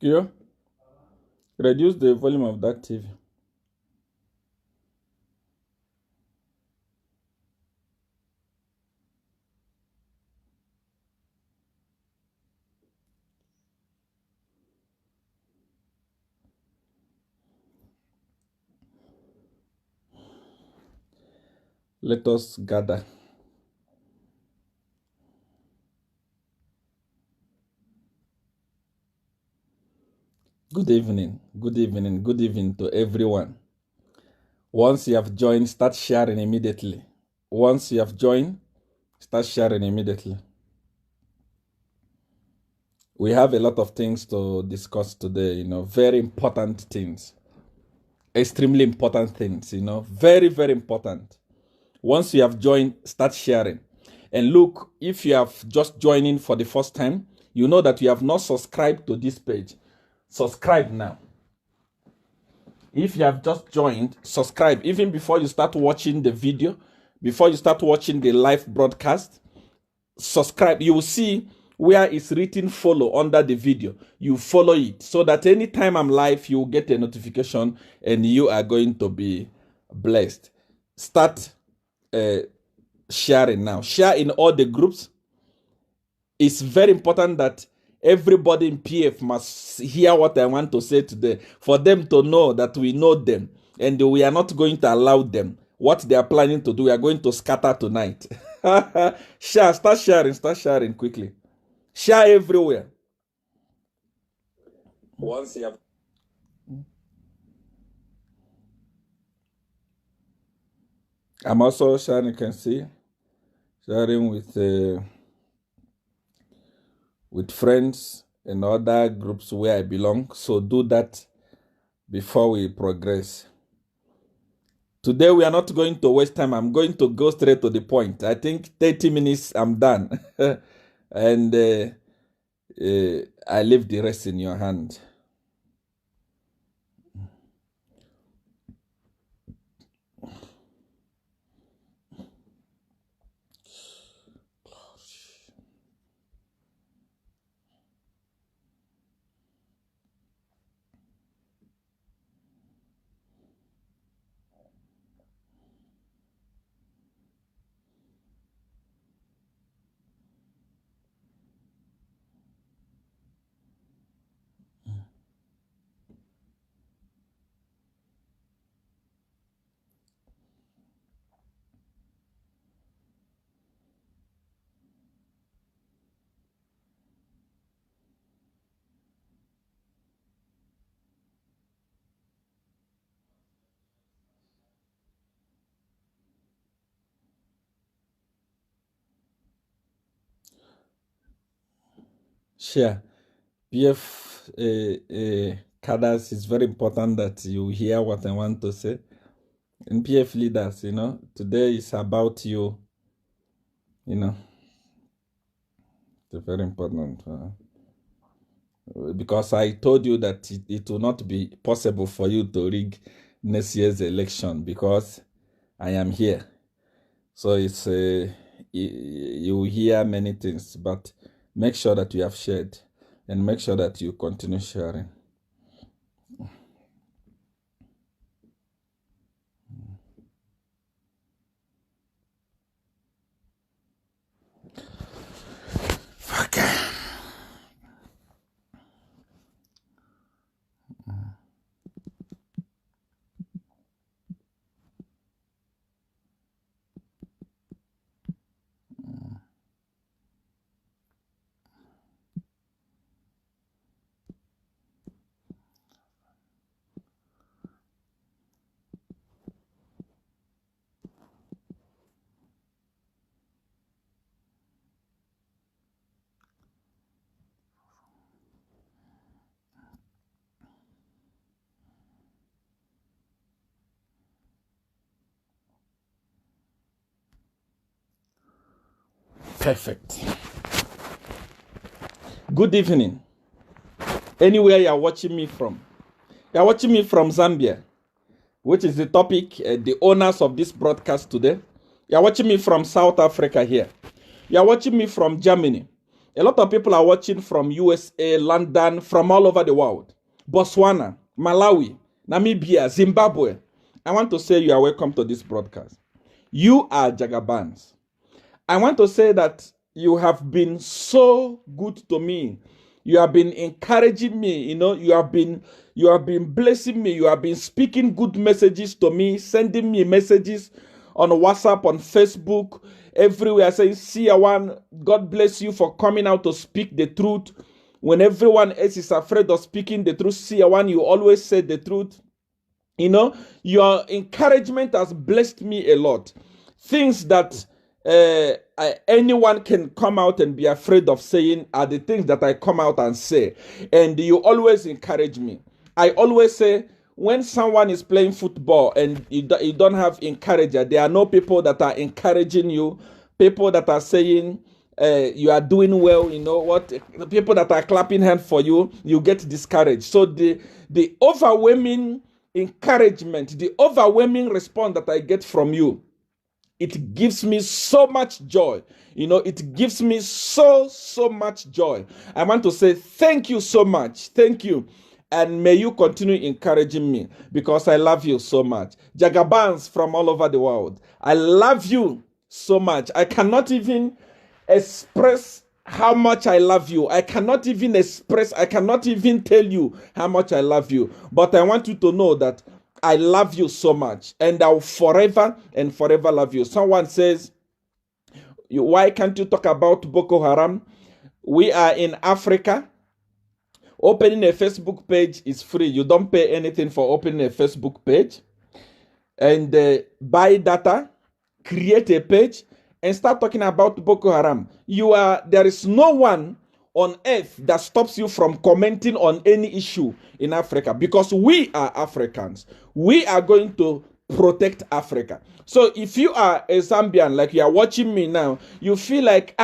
Kyo, reduce the volume of that TV. Let us gather. Good evening, good evening, good evening to everyone. Once you have joined, start sharing immediately. Once you have joined, start sharing immediately. We have a lot of things to discuss today, very important things. Extremely important things, very, very important. Once you have joined, start sharing. And look, if you have just joining for the first time, you know that you have not subscribed to this page. Subscribe now. If you have just joined, subscribe. Even before you start watching the video, before you start watching the live broadcast, subscribe. You will see where it's written follow under the video. You follow it so that anytime I'm live, you will get a notification and you are going to be blessed. Start sharing now. Share in all the groups. It's very important that everybody in PF must hear what I want to say today, for them to know that we know them and we are not going to allow them. What they are planning to do, we are going to scatter tonight. Share, start sharing quickly. Share everywhere. Once you have... I'm also sharing, you can see, sharing with friends and other groups where I belong. So do that before we progress. Today we are not going to waste time. I'm going to go straight to the point. I think 30 minutes, I'm done. And I leave the rest in your hand. Share. PF cadres, it's very important that you hear what I want to say. And PF leaders, today is about you, it's very important. Because I told you that it will not be possible for you to rig next year's election because I am here. So it's you hear many things, but make sure that you have shared and make sure that you continue sharing. Okay. Perfect. Good evening. Anywhere you are watching me from. You are watching me from Zambia, which is the topic, the owners of this broadcast today. You are watching me from South Africa here. You are watching me from Germany. A lot of people are watching from USA, London, from all over the world. Botswana, Malawi, Namibia, Zimbabwe. I want to say you are welcome to this broadcast. You are Jagabans. I want to say that you have been so good to me. You have been encouraging me, you have been blessing me, you have been speaking good messages to me, sending me messages on WhatsApp, on Facebook, everywhere saying, SEER1, God bless you for coming out to speak the truth. When everyone else is afraid of speaking the truth, SEER1, you always say the truth. Your encouragement has blessed me a lot. Things that anyone can come out and be afraid of saying are the things that I come out and say. And you always encourage me. I always say, when someone is playing football and you don't have encourager, there are no people that are encouraging you, people that are saying you are doing well, the people that are clapping hands for you, you get discouraged. So the overwhelming encouragement, the overwhelming response that I get from you, it gives me so much joy. It gives me so much joy. I want to say thank you so much. Thank you. And may you continue encouraging me because I love you so much. Jagabans from all over the world, I love you so much. I cannot even express how much I love you. I cannot even tell you how much I love you. But I want you to know that I love you so much, and I'll forever and forever love you. Someone says, why can't you talk about Boko Haram? We are in Africa. Opening a Facebook page is free. You don't pay anything for opening a Facebook page. And buy data, create a page, and start talking about Boko Haram. There is no one on earth that stops you from commenting on any issue in Africa, because we are Africans. We are going to protect Africa. So if you are a Zambian, like you are watching me now, you feel like,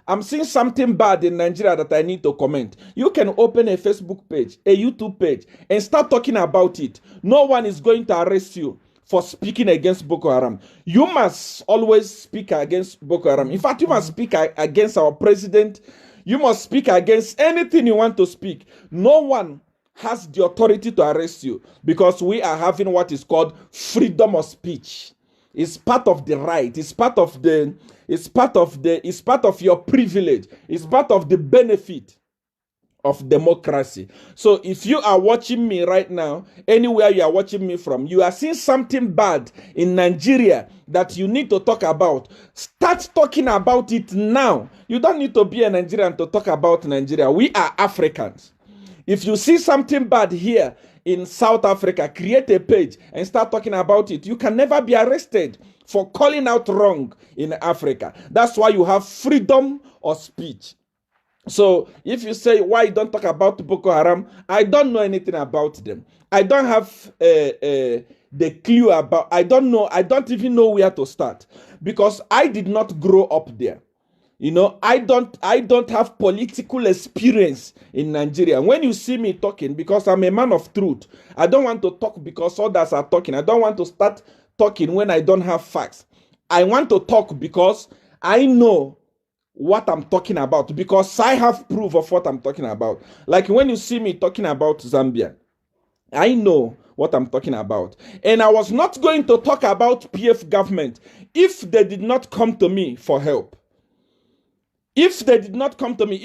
I'm seeing something bad in Nigeria that I need to comment. You can open a Facebook page, a YouTube page, and start talking about it. No one is going to arrest you for speaking against Boko Haram. You must always speak against Boko Haram. In fact, you must speak against our president. You must speak against anything you want to speak. No one has the authority to arrest you, because we are having what is called freedom of speech. It's part of the right. It's part of your privilege. It's part of the benefit of democracy. So if you are watching me right now, anywhere you are watching me from, you are seeing something bad in Nigeria that you need to talk about, start talking about it now. You don't need to be a Nigerian to talk about Nigeria. We are Africans. If you see something bad here in South Africa, create a page and start talking about it. You can never be arrested for calling out wrong in Africa. That's why you have freedom of speech. So if you say, why you don't talk about Boko Haram, I don't know anything about them. I don't have the clue about, I don't even know where to start, because I did not grow up there. I don't have political experience in Nigeria. When you see me talking, because I'm a man of truth, I don't want to talk because others are talking. I don't want to start talking when I don't have facts. I want to talk because I know what I'm talking about, because I have proof of what I'm talking about. Like when you see me talking about Zambia, I know what I'm talking about. And I was not going to talk about PF government if they did not come to me for help. If they did not come to me,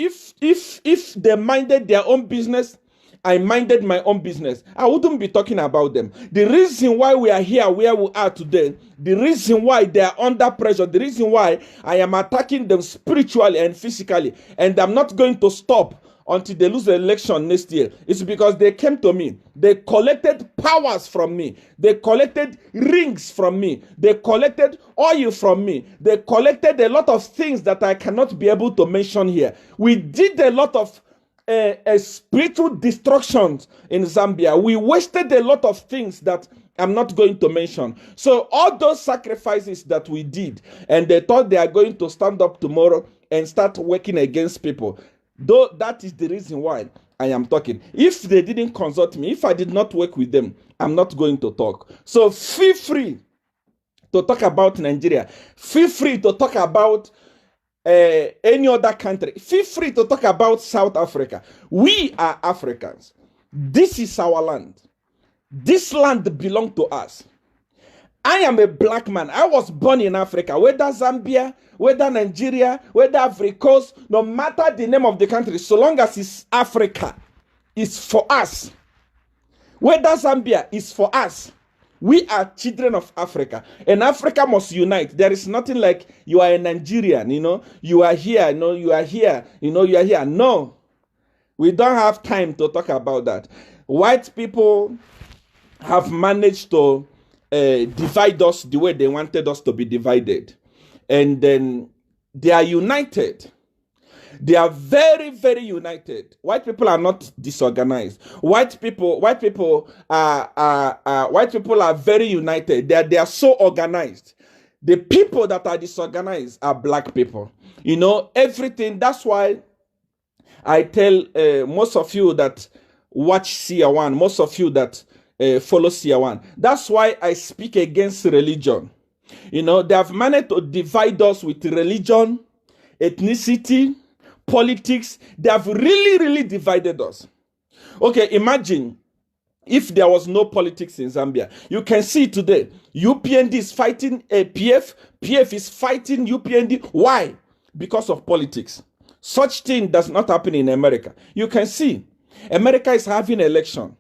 if they minded their own business, I minded my own business, I wouldn't be talking about them. The reason why we are here where we are today, the reason why they are under pressure, the reason why I am attacking them spiritually and physically, and I'm not going to stop until they lose the election next year, is because they came to me. They collected powers from me. They collected rings from me. They collected oil from me. They collected a lot of things that I cannot be able to mention here. We did a lot of spiritual destructions in Zambia. We wasted a lot of things that I'm not going to mention. So all those sacrifices that we did, and they thought they are going to stand up tomorrow and start working against people. Though that is the reason why I am talking. If they didn't consult me, if I did not work with them, I'm not going to talk. So feel free to talk about Nigeria. Feel free to talk about any other country. Feel free to talk about South Africa. We are Africans. This is our land. This land belongs to us. I am a black man. I was born in Africa, whether Zambia, whether Nigeria, whether Ivory Coast, no matter the name of the country, so long as it's Africa, it's for us. Whether Zambia is for us. We are children of Africa, and Africa must unite. There is nothing like you are a Nigerian, you are here, you are here, you are here. No, we don't have time to talk about that. White people have managed to divide us the way they wanted us to be divided, and then they are united. They are very, very united. White people are not disorganized. White people are very united. They are so organized. The people that are disorganized are black people. Everything. That's why I tell most of you that watch SEER1, most of you that follow SEER1. That's why I speak against religion. They have managed to divide us with religion, ethnicity, politics. They have really, really divided us. Okay, imagine if there was no politics in Zambia. You can see today, UPND is fighting PF, PF is fighting UPND. Why? Because of politics. Such thing does not happen in America. You can see, America is having election.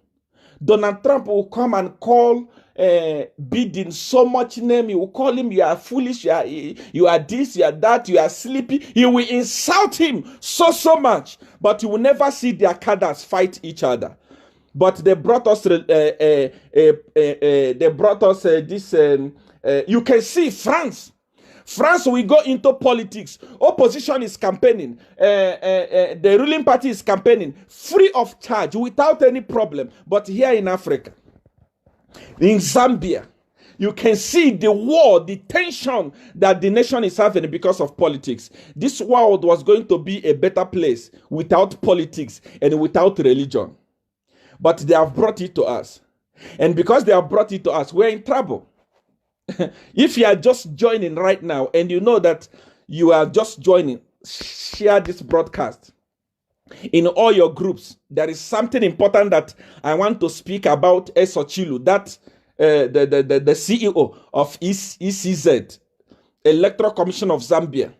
Donald Trump will come and call Biden so much name. He will call him, you are foolish, you are this, you are that, you are sleepy. He will insult him so much, but you will never see their cadres fight each other. But they brought us this. You can see France. France will go into politics. Opposition is campaigning. The ruling party is campaigning free of charge, without any problem. But here in Africa, in Zambia, you can see the war, the tension that the nation is having because of politics. This world was going to be a better place without politics and without religion. But they have brought it to us. And because they have brought it to us, we're in trouble. If you are just joining right now and you know that you are just joining, share this broadcast in all your groups. There is something important that I want to speak about. Esochilu, that the CEO of ECZ, Electoral Commission of Zambia.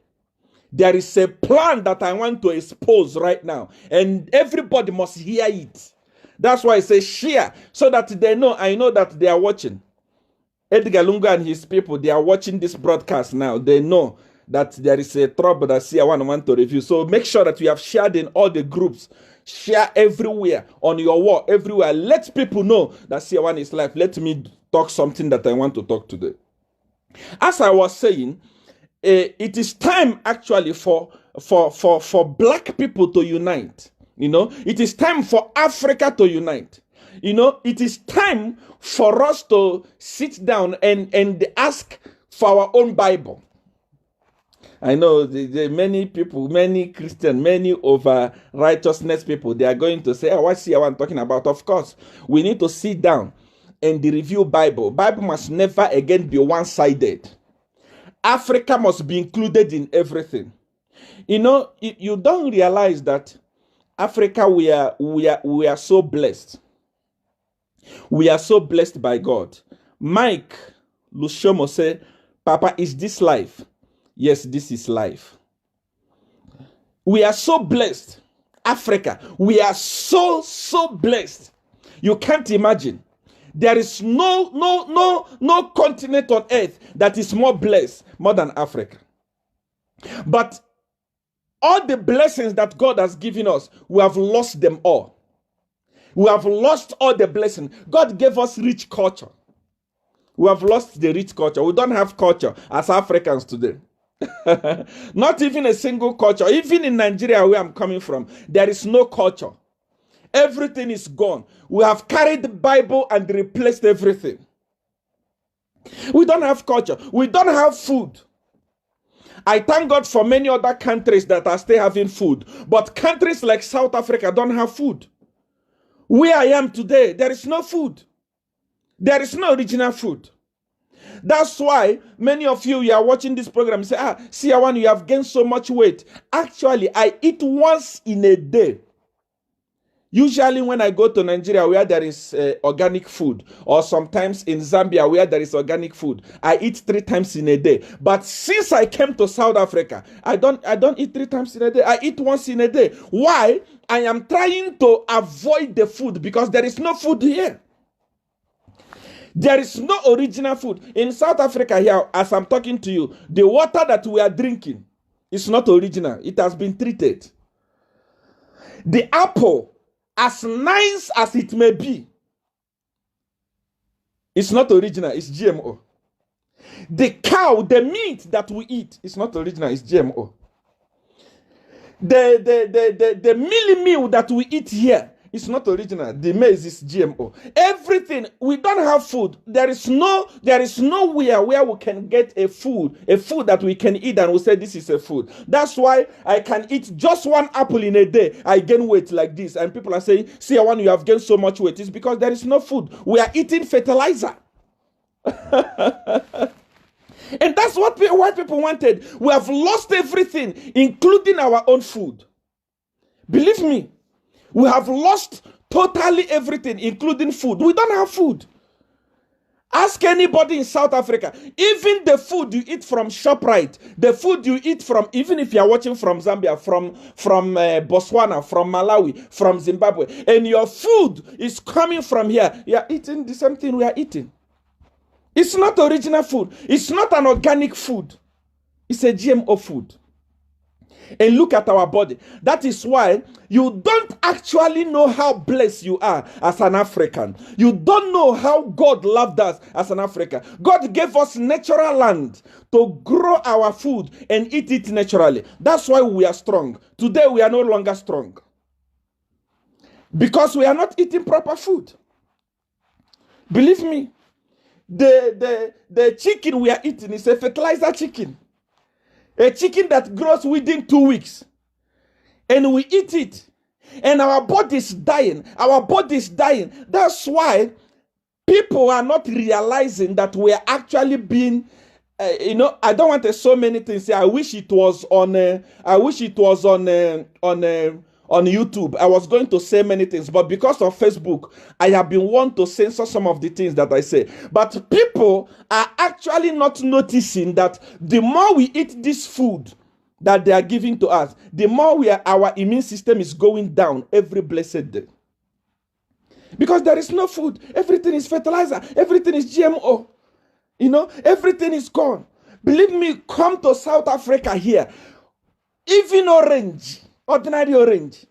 There is a plan that I want to expose right now, and everybody must hear it. That's why I say share, so that they know. I know that they are watching. Edgar Lunga and his people, they are watching this broadcast now. They know that there is a trouble that SEER1 want to review. So make sure that you have shared in all the groups. Share everywhere, on your wall, everywhere. Let people know that SEER1 is live. Let me talk something that I want to talk today. As I was saying, it is time actually for black people to unite. It is time for Africa to unite. It is time for us to sit down and ask for our own Bible. I know the many people, many Christians, many over righteousness people, they are going to say, what's SEER1 talking about? Of course, we need to sit down and review Bible. Bible must never again be one-sided. Africa must be included in everything. You don't realize that Africa, we are so blessed. We are so blessed by God. Mike Lushomo said, Papa, is this life? Yes, this is life. We are so blessed. Africa, we are so blessed. You can't imagine. There is no continent on earth that is more blessed more than Africa. But all the blessings that God has given us, we have lost them all. We have lost all the blessings. God gave us rich culture. We have lost the rich culture. We don't have culture as Africans today. Not even a single culture. Even in Nigeria, where I'm coming from, there is no culture. Everything is gone. We have carried the Bible and replaced everything. We don't have culture. We don't have food. I thank God for many other countries that are still having food. But countries like South Africa don't have food. Where I am today, there is no food. There is no original food. That's why many of you are watching this program say, SEER1, you have gained so much weight. Actually, I eat once in a day. Usually when I go to Nigeria where there is organic food, or sometimes in Zambia where there is organic food, I eat 3 times in a day. But since I came to South Africa, I don't eat 3 times in a day. I eat once in a day. Why? I am trying to avoid the food because there is no food here. There is no original food. In South Africa here, as I'm talking to you, the water that we are drinking is not original. It has been treated. The apple, as nice as it may be, it's not original. It's GMO. The cow, the meat that we eat is not original. It's GMO. The mealie meal that we eat here is not original. The maize is GMO. Everything, we don't have food. There is nowhere where we can get a food that we can eat and we say this is a food. That's why I can eat just 1 apple in a day. I gain weight like this. And people are saying, SEER1, you have gained so much weight. It's because there is no food. We are eating fertilizer. And that's what white people wanted. We have lost everything, including our own food. Believe me, we have lost totally everything, including food. We don't have food. Ask anybody in South Africa. Even the food you eat from ShopRite, the food you eat from, even if you are watching from Zambia, from Botswana, from Malawi, from Zimbabwe, and your food is coming from here, you are eating the same thing we are eating. It's not original food. It's not an organic food. It's a GMO food. And look at our body. That is why you don't actually know how blessed you are as an African. You don't know how God loved us as an African. God gave us natural land to grow our food and eat it naturally. That's why we are strong. Today we are no longer strong. Because we are not eating proper food. Believe me. The chicken we are eating is a fertilizer chicken. A chicken that grows within 2 weeks. And we eat it. And our body is dying. Our body is dying. That's why people are not realizing that we are actually being, I don't want to say so many things. I wish it was on on YouTube. I was going to say many things, but because of Facebook, I have been wanting to censor some of the things that I say. But people are actually not noticing that the more we eat this food that they are giving to us, the more our immune system is going down every blessed day. Because there is no food. Everything is fertilizer. Everything is GMO. Everything is gone. Believe me, come to South Africa here. Even orange, ordinary orange,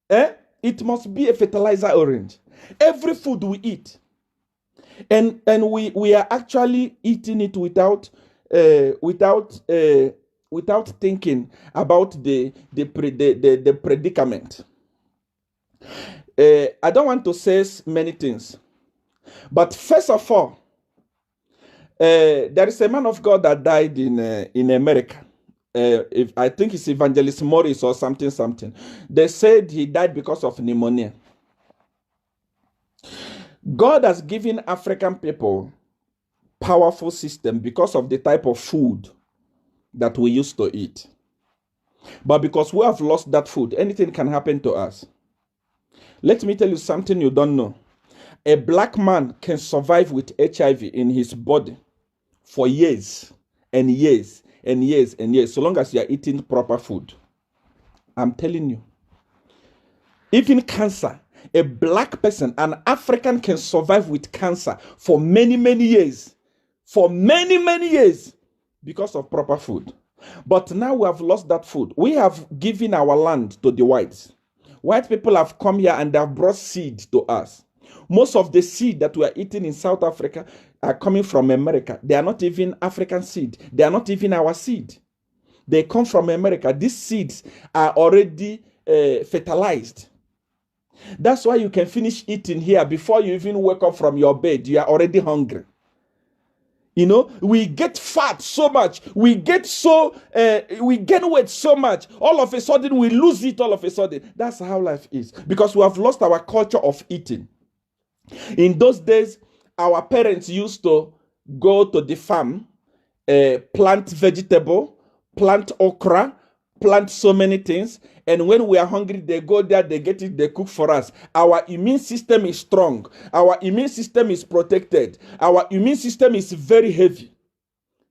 it must be a fertilizer orange. Every food we eat, and we are actually eating it without thinking about the predicament. I don't want to say many things, but first of all, there is a man of God that died in America. I think it's Evangelist Morris or something. They said he died because of pneumonia. God has given African people powerful system because of the type of food that we used to eat. But because we have lost that food, anything can happen to us. Let me tell you something you don't know. A black man can survive with HIV in his body for years and years and years and years, so long as you are eating proper food. I'm telling you. Even cancer, a black person, an African can survive with cancer for many, many years. For many, many years because of proper food. But now we have lost that food. We have given our land to the whites. White people have come here and they have brought seed to us. Most of the seed that we are eating in South Africa are coming from America. They are not even African seed. They are not even our seed. They come from America. These seeds are already fertilized. That's why you can finish eating here before you even wake up from your bed. You are already hungry. We get fat so much. We gain weight so much. All of a sudden, we lose it all of a sudden. That's how life is. Because we have lost our culture of eating. In those days, our parents used to go to the farm, plant vegetable, plant okra, plant so many things. And when we are hungry, they go there, they get it, they cook for us. Our immune system is strong. Our immune system is protected. Our immune system is very heavy.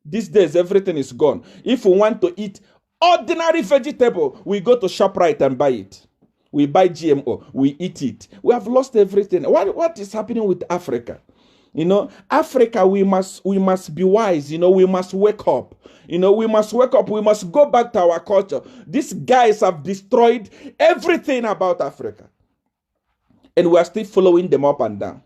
These days, everything is gone. If we want to eat ordinary vegetable, we go to ShopRite and buy it. We buy GMO, we eat it. We have lost everything. What is happening with Africa? You know, Africa, we must be wise. You know, we must wake up. You know, we must wake up. We must go back to our culture. These guys have destroyed everything about Africa. And we are still following them up and down.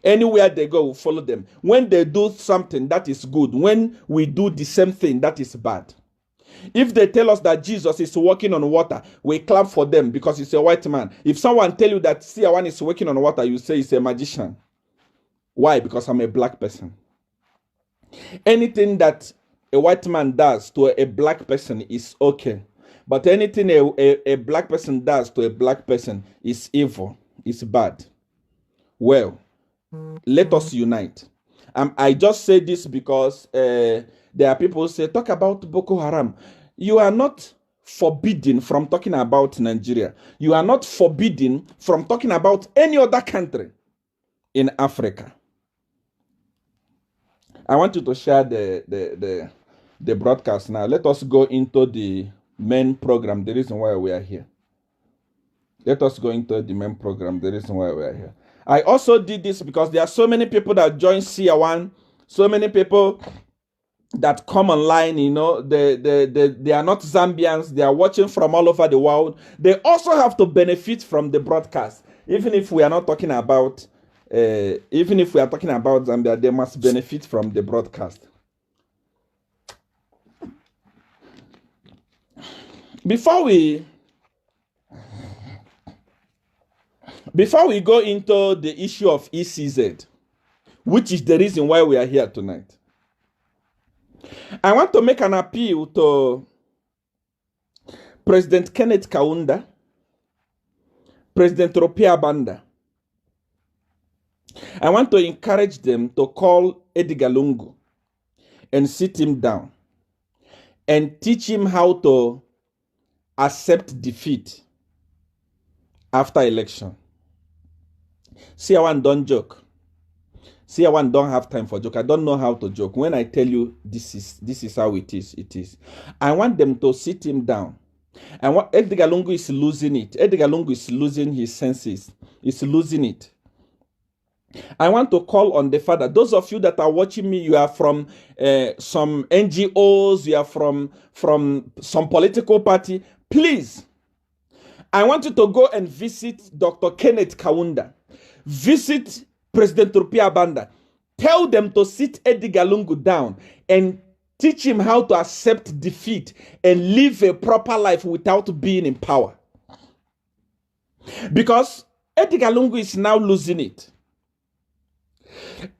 Anywhere they go, we follow them. When they do something, that is good. When we do the same thing, that is bad. If they tell us that Jesus is walking on water, we clap for them because he's a white man. If someone tell you that SEER1 is walking on water, you say he's a magician. Why? Because I'm a black person. Anything that a white man does to a black person is okay. But anything a black person does to a black person is evil, is bad. Well, let us unite. I just say this because there are people who say, talk about Boko Haram. You are not forbidden from talking about Nigeria. You are not forbidden from talking about any other country in Africa. I want you to share the broadcast now. Let us go into the main program, the reason why we are here. Let us go into the main program, the reason why we are here. I also did this because there are so many people that join SEER1, so many people that come online, you know, they are not Zambians, they are watching from all over the world. They also have to benefit from the broadcast. Even if we are not talking about Zambia, they must benefit from the broadcast. Before we go into the issue of ECZ, which is the reason why we are here tonight, I want to make an appeal to President Kenneth Kaunda, President Rupia Banda. I want to encourage them to call Edgar Lungu and sit him down and teach him how to accept defeat after election. SEER1 don't joke. SEER1 don't have time for joke. I don't know how to joke. When I tell you this is how it is, it is. I want them to sit him down. And what Edgar Lungu is losing it. Edgar Lungu is losing his senses. He's losing it. I want to call on the father. Those of you that are watching me, you are from some NGOs, you are from some political party. Please, I want you to go and visit Dr. Kenneth Kaunda. Visit President Rupia Banda. Tell them to sit Edgar Lungu down and teach him how to accept defeat and live a proper life without being in power. Because Edgar Lungu is now losing it.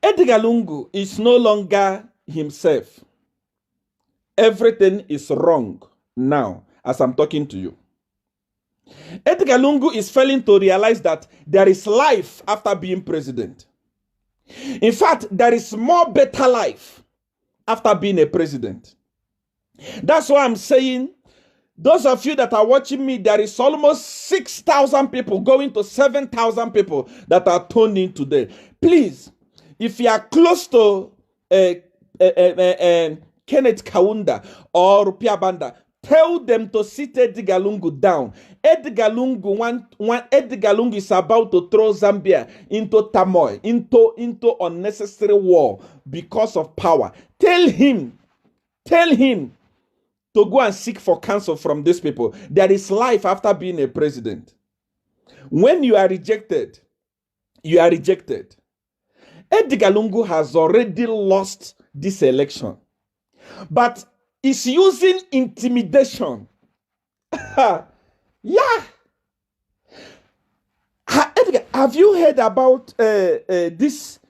Edgar Lungu is no longer himself. Everything is wrong now as I'm talking to you. Edgar Lungu is failing to realize that there is life after being president. In fact, there is more better life after being a president. That's why I'm saying, those of you that are watching me, there is almost 6,000 people, going to 7,000 people that are tuned in today. Please, if you are close to Kenneth Kaunda or Rupia Banda, tell them to sit Edgar Lungu down. Edgar Lungu is about to throw Zambia into turmoil, into unnecessary war because of power. Tell him to go and seek for counsel from these people. There is life after being a president. When you are rejected, you are rejected. Edgar Lungu has already lost this election, but is using intimidation. Yeah. Edgar, have you heard about this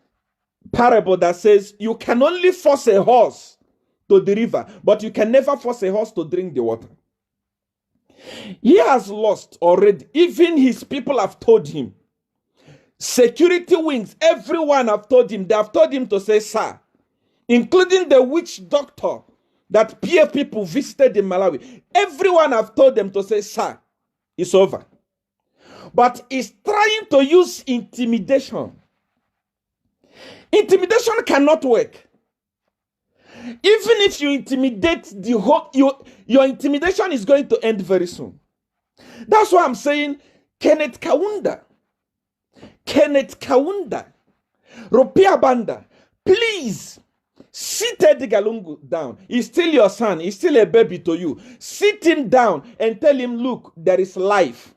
parable that says you can only force a horse to the river, but you can never force a horse to drink the water? He has lost already. Even his people have told him. Security wings, everyone have told him. They have told him to say, sir, including the witch doctor that PF people visited in Malawi. Everyone have told them to say, sir, it's over. But he's trying to use intimidation. Intimidation cannot work. Even if you intimidate the whole, your intimidation is going to end very soon. That's why I'm saying Kenneth Kaunda, Rupia Banda, please sit Edgar Lungu down. He's still your son. He's still a baby to you. Sit him down and tell him, look, there is life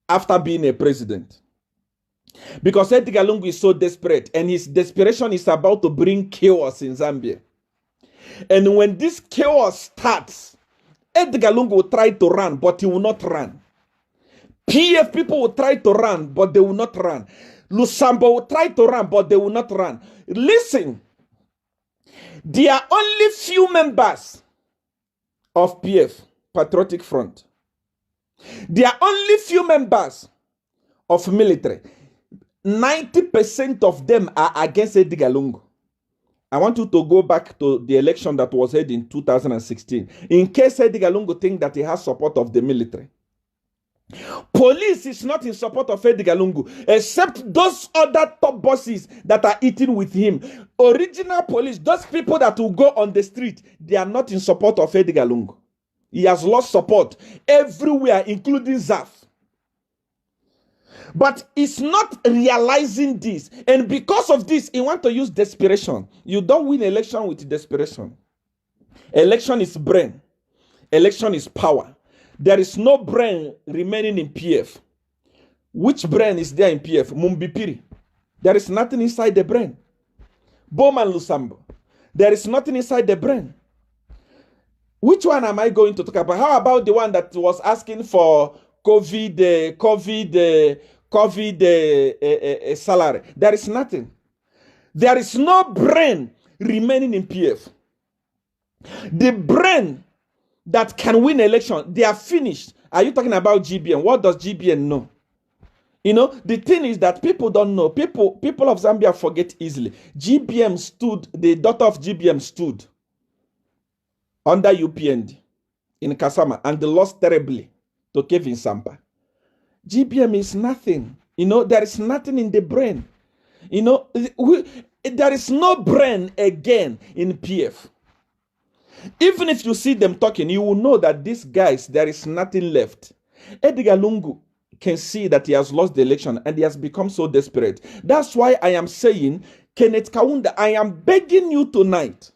after being a president. Because Edgar Lungu is so desperate, and his desperation is about to bring chaos in Zambia. And when this chaos starts, Edgar Lungu will try to run, but he will not run. PF people will try to run, but they will not run. Lusambo will try to run, but they will not run. Listen, there are only few members of PF, Patriotic Front. There are only few members of military. 90% of them are against Edgar Lungu. I want you to go back to the election that was held in 2016. In case Edgar Lungu think that he has support of the military. Police is not in support of Edgar Lungu, except those other top bosses that are eating with him. Original police, those people that will go on the street, they are not in support of Edgar Lungu. He has lost support everywhere, including ZAF. But he's not realizing this. And because of this, he wants to use desperation. You don't win election with desperation. Election is brain. Election is power. There is no brain remaining in PF. Which brain is there in PF? Mumbipiri. There is nothing inside the brain. Bowman Lusambo. There is nothing inside the brain. Which one am I going to talk about? How about the one that was asking for COVID salary? There is nothing. There is no brain remaining in PF. The brain that can win election, they are finished. Are you talking about GBN? What does GBN know? You know, the thing is that people don't know. People of Zambia forget easily. GBM stood, the daughter of GBM stood under UPND in Kasama, and they lost terribly to Kevin Sampa. GBM is nothing. You know, there is nothing in the brain. You know, there is no brain again in PF. Even if you see them talking, you will know that these guys, there is nothing left. Edgar Lungu can see that he has lost the election and he has become so desperate. That's why I am saying, Kenneth Kaunda, I am begging you tonight.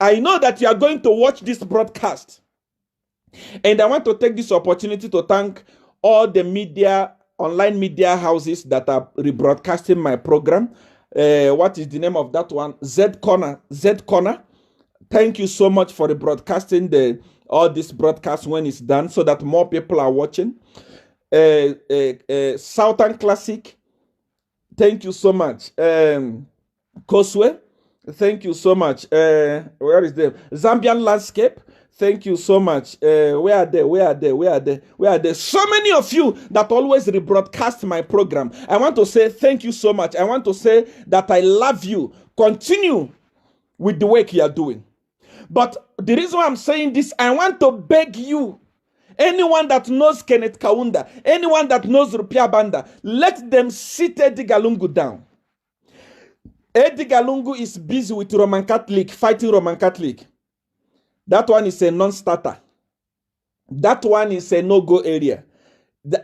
I know that you are going to watch this broadcast. And I want to take this opportunity to thank all the media, online media houses that are rebroadcasting my program. What is the name of that one? Z Corner. Thank you so much for rebroadcasting all this broadcast when it's done, so that more people are watching. Southern Classic. Thank you so much. Koswe. Thank you so much. Where is the Zambian Landscape? Thank you so much. Where are they? So many of you that always rebroadcast my program. I want to say thank you so much. I want to say that I love you. Continue with the work you are doing. But the reason why I'm saying this, I want to beg you, anyone that knows Kenneth Kaunda, anyone that knows Rupia Banda, let them sit Edgar Lungu down. Edgar Lungu is busy with Roman Catholic, fighting Roman Catholic. That one is a non-starter. That one is a no-go area.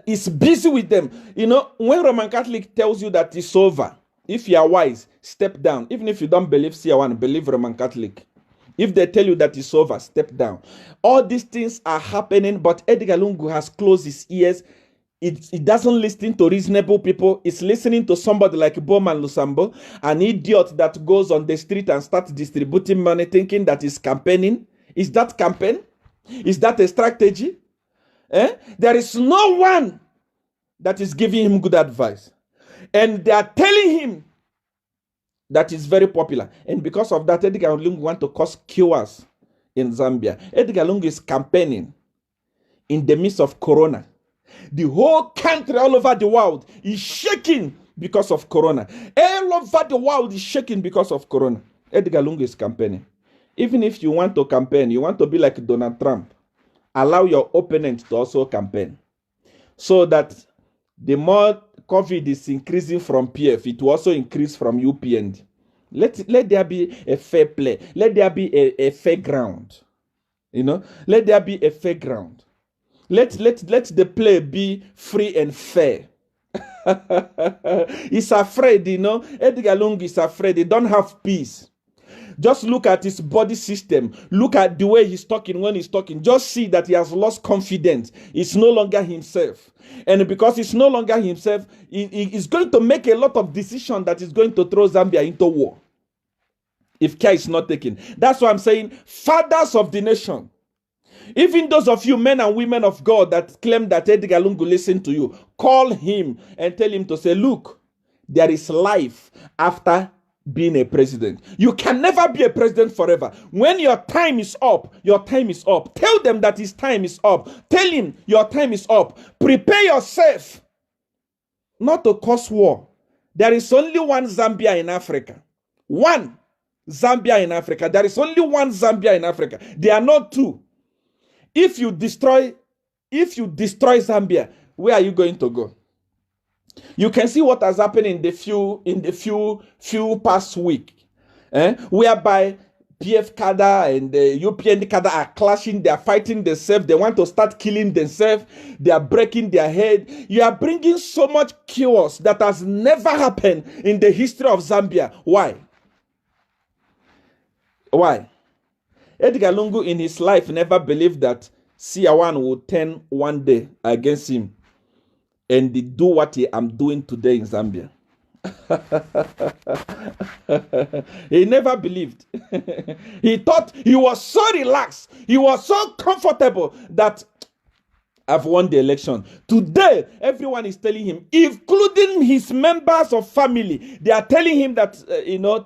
It's busy with them. You know, when Roman Catholic tells you that it's over, if you are wise, step down. Even if you don't believe SEER1, believe Roman Catholic. If they tell you that it's over, step down. All these things are happening, but Edgar Lungu has closed his ears. It doesn't listen to reasonable people. It's listening to somebody like Bowman Lusambo, an idiot that goes on the street and starts distributing money thinking that he's campaigning. Is that campaign? Is that a strategy? There is no one that is giving him good advice. And they are telling him that is very popular. And because of that, Edgar Lungu wants to cause chaos in Zambia. Edgar Lungu is campaigning in the midst of Corona. The whole country all over the world is shaking because of Corona. All over the world is shaking because of Corona. Edgar Lungu is campaigning. Even if you want to campaign, you want to be like Donald Trump, allow your opponent to also campaign. So that the more COVID is increasing from PF, it will also increase from UPND. Let there be a fair play. Let there be a fair ground. Let there be a fair ground. Let the play be free and fair. He's afraid, Edgar Lungu is afraid. They don't have peace. Just look at his body system. Look at the way he's talking when he's talking. Just see that he has lost confidence. He's no longer himself. And because he's no longer himself, he's going to make a lot of decisions that is going to throw Zambia into war, if care is not taken. That's why I'm saying, fathers of the nation, even those of you men and women of God that claim that Edgar Lungu listen to you, call him and tell him to say, look, there is life after being a president. You can never be a president forever. When your time is up, your time is up. Tell them that his time is up. Tell him your time is up. Prepare yourself not to cause war. There is only one Zambia in Africa. One Zambia in Africa. There is only one Zambia in Africa. There are not two. If you destroy Zambia, where are you going to go? You can see what has happened in the few past week, whereby PF cadre and the UPND cadre are clashing. They are fighting themselves. They want to start killing themselves. They are breaking their head. You are bringing so much chaos that has never happened in the history of Zambia. Why? Why? Edgar Lungu in his life never believed that SEER1 would turn one day against him and they do what I'm doing today in Zambia. He never believed. He thought he was so relaxed. He was so comfortable that I've won the election. Today, everyone is telling him, including his members of family, they are telling him that,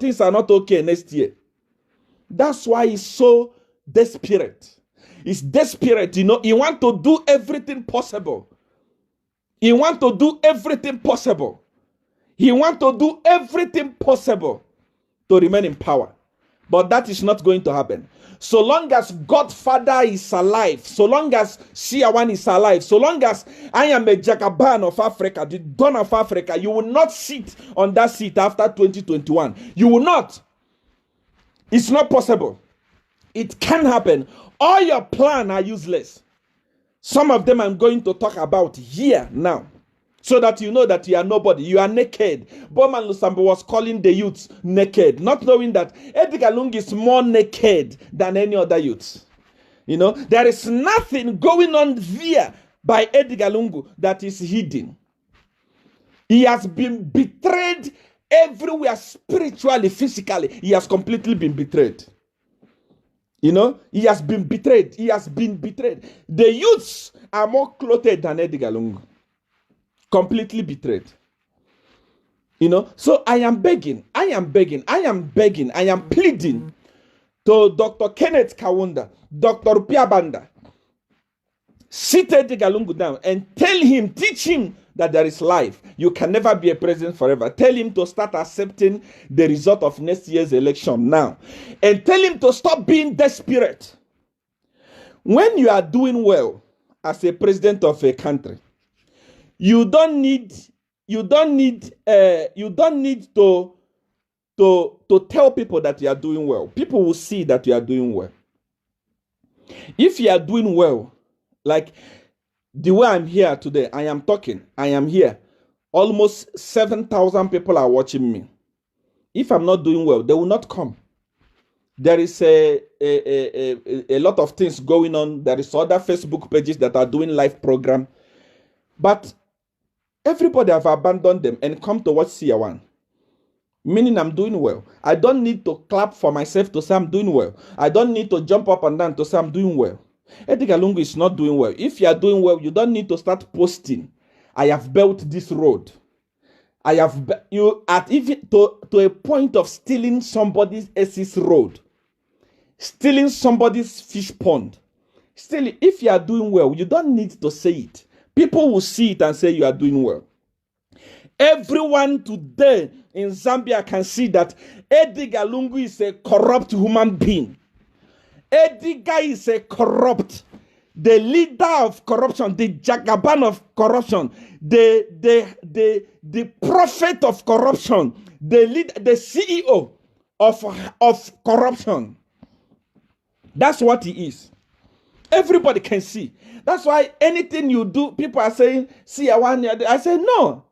things are not okay next year. That's why he's so desperate. He's desperate, he wants to do everything possible. He wants to do everything possible. He wants to do everything possible to remain in power. But that is not going to happen. So long as Godfather is alive, so long as SEER1 is alive, so long as I am a Jagaban of Africa, the Don of Africa, you will not sit on that seat after 2021. You will not. It's not possible. It can happen. All your plans are useless. Some of them I'm going to talk about here now, so that you know that you are nobody. You are naked. Bowman Lusambo was calling the youths naked, not knowing that Edgar Lungu is more naked than any other youth. There is nothing going on there by Edgar Lungu that is hidden. He has been betrayed everywhere, spiritually, physically. He has completely been betrayed. He has been betrayed. He has been betrayed. The youths are more clothed than Edgar Lungu. Completely betrayed. So I am begging, I am pleading to Dr. Kenneth Kawunda, Dr. Rupia Banda, sit Edgar Lungu down and teach him that there is life. You can never be a president forever. Tell him to start accepting the result of next year's election now. And tell him to stop being desperate. When you are doing well as a president of a country, you don't need to tell people that you are doing well. People will see that you are doing well. If you are doing well, like the way I'm here today, I am talking, I am here. Almost 7,000 people are watching me. If I'm not doing well, they will not come. There is a lot of things going on. There is other Facebook pages that are doing live program. But everybody have abandoned them and come to watch SEER1. Meaning I'm doing well. I don't need to clap for myself to say I'm doing well. I don't need to jump up and down to say I'm doing well. Edgar Lungu is not doing well. If you are doing well, you don't need to start posting. I have built this road. I have you at even to a point of stealing somebody else's road, stealing somebody's fish pond. Still, if you are doing well, you don't need to say it. People will see it and say you are doing well. Everyone today in Zambia can see that Edgar Lungu is a corrupt human being. Edgar is a corrupt, the leader of corruption, the Jagaban of corruption, the prophet of corruption, the CEO of corruption. That's what he is. Everybody can see. That's why anything you do, people are saying, see, I say, no.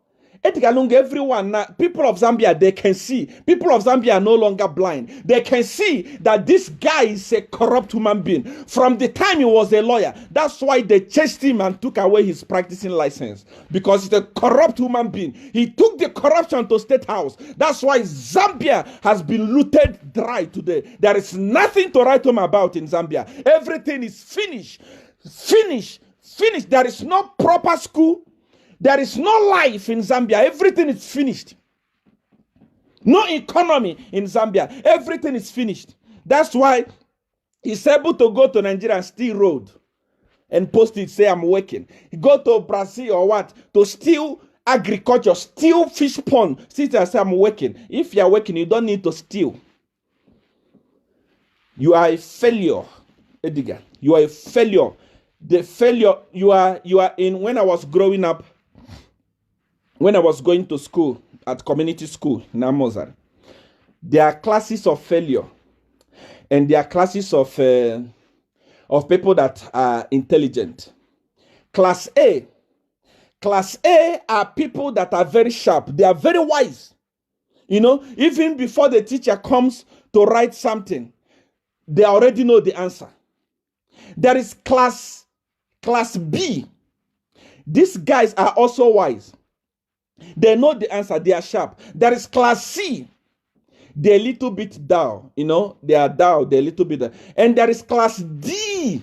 Edgar Lungu, everyone, people of Zambia, they can see. People of Zambia are no longer blind. They can see that this guy is a corrupt human being. From the time he was a lawyer, that's why they chased him and took away his practicing license. Because he's a corrupt human being. He took the corruption to State House. That's why Zambia has been looted dry today. There is nothing to write home about in Zambia. Everything is finished. Finished. There is no proper school. There is no life in Zambia. Everything is finished. No economy in Zambia. Everything is finished. That's why he's able to go to Nigeria and steal road and post it, say I'm working. He go to Brazil or what? To steal agriculture, steal fish pond. Sit and say I'm working. If you're working, you don't need to steal. You are a failure, Edgar. You are a failure. The failure you are in. When I was growing up, when I was going to school, at community school in Amozar, there are classes of failure. And there are classes of people that are intelligent. Class A. Class A are people that are very sharp. They are very wise. You know, even before the teacher comes to write something, they already know the answer. There is class B. These guys are also wise. They know the answer. They are sharp. There is class C. They're a little bit down. You know, they are down. They're a little bit down. And there is class D.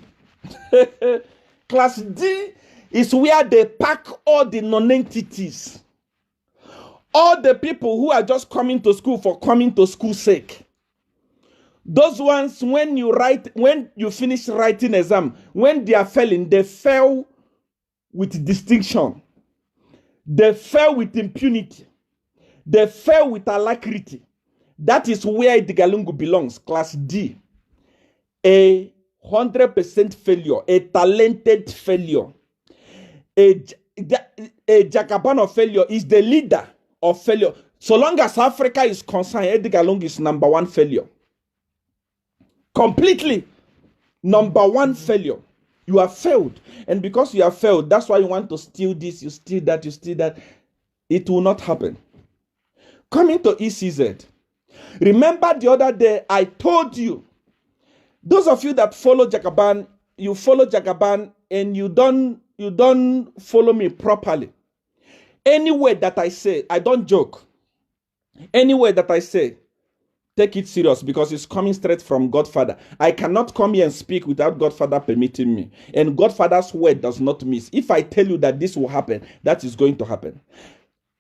Class D is where they pack all the non-entities. All the people who are just coming to school for coming to school's sake. Those ones, when you finish writing exam, when they are failing, they fail with distinction. They fail with impunity. They fail with alacrity. That is where Edgar Lungu belongs, class D. A 100% failure, a talented failure. A Jagaban of failure is the leader of failure. So long as Africa is concerned, Edgar Lungu is number one failure. Completely number one failure. You have failed. And because you have failed, that's why you want to steal this, you steal that, you steal that. It will not happen. Coming to ECZ. Remember the other day, I told you, those of you that follow Jagaban, you follow Jagaban and you don't follow me properly. Any word that I say, I don't joke. Any word that I say, take it serious because it's coming straight from Godfather. I cannot come here and speak without Godfather permitting me. And Godfather's word does not miss. If I tell you that this will happen, that is going to happen.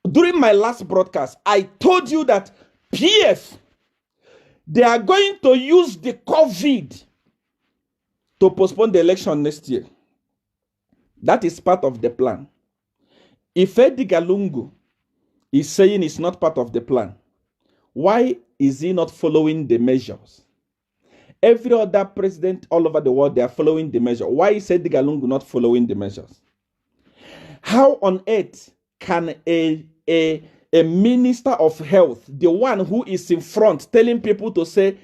During my last broadcast, I told you that PF, they are going to use the COVID to postpone the election next year. That is part of the plan. If Edgar Lungu is saying it's not part of the plan, why is he not following the measures? Every other president all over the world, they are following the measure. Why is Edgar Lungu not following the measures? How on earth can a minister of health, the one who is in front telling people to say,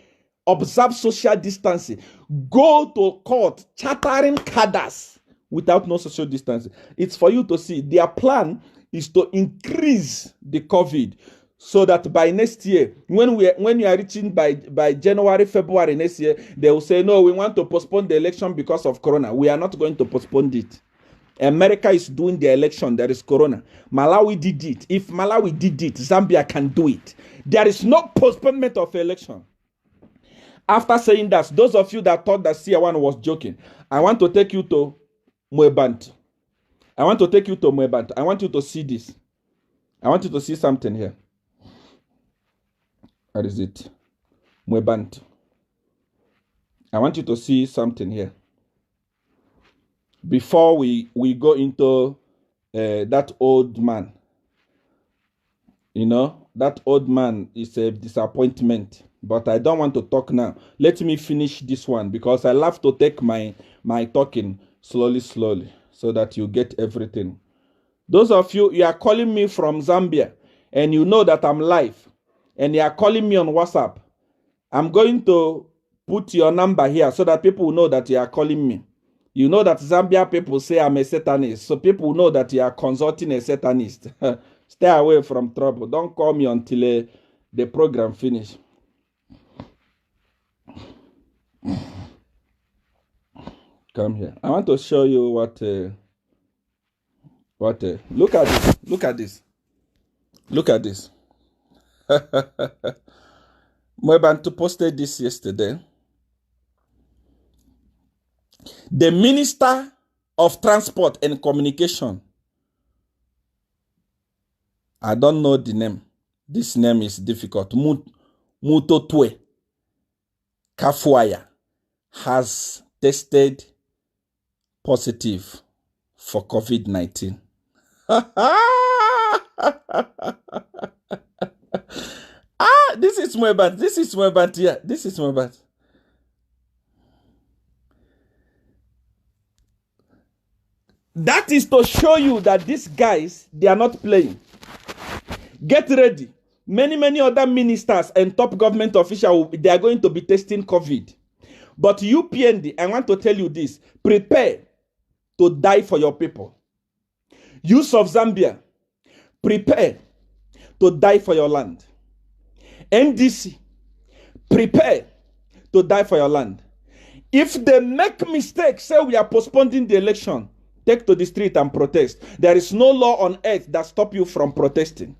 observe social distancing, go to court, chattering cadres without no social distancing? It's for you to see. Their plan is to increase the COVID. So that by next year, when you are reaching by January, February next year, they will say, no, we want to postpone the election because of Corona. We are not going to postpone it. America is doing the election. There is Corona. Malawi did it. If Malawi did it, Zambia can do it. There is no postponement of election. After saying that, those of you that thought that SEER1 was joking, I want to take you to Mwebantu. I want to take you to Mwebantu. I want you to see this. I want you to see something here. Where is it? Mwebantu. I want you to see something here. Before we go into that old man, you know, that old man is a disappointment. But I don't want to talk now. Let me finish this one because I love to take my talking slowly, so that you get everything. Those of you are calling me from Zambia and you know that I'm live and you are calling me on WhatsApp. I'm going to put your number here so that people will know that you are calling me. You know that Zambia people say I'm a Satanist. So people know that you are consulting a Satanist. Stay away from trouble. Don't call me until the program finish. Come here. I want to show you what look at this. Look at this. Look at this. Mwebantu posted this yesterday. The Minister of Transport and Communication. I don't know the name. This name is difficult. Mutotwe Kafuaya has tested positive for COVID-19. This is Mwebat. This is Mwebat here. This is Mwebat. That is to show you that these guys, they are not playing. Get ready. Many other ministers and top government officials, they are going to be testing COVID. But UPND, I want to tell you this. Prepare to die for your people. Youth of Zambia, prepare to die for your land. NDC, prepare to die for your land. If they make mistakes, say we are postponing the election, take to the street and protest. There is no law on earth that stops you from protesting.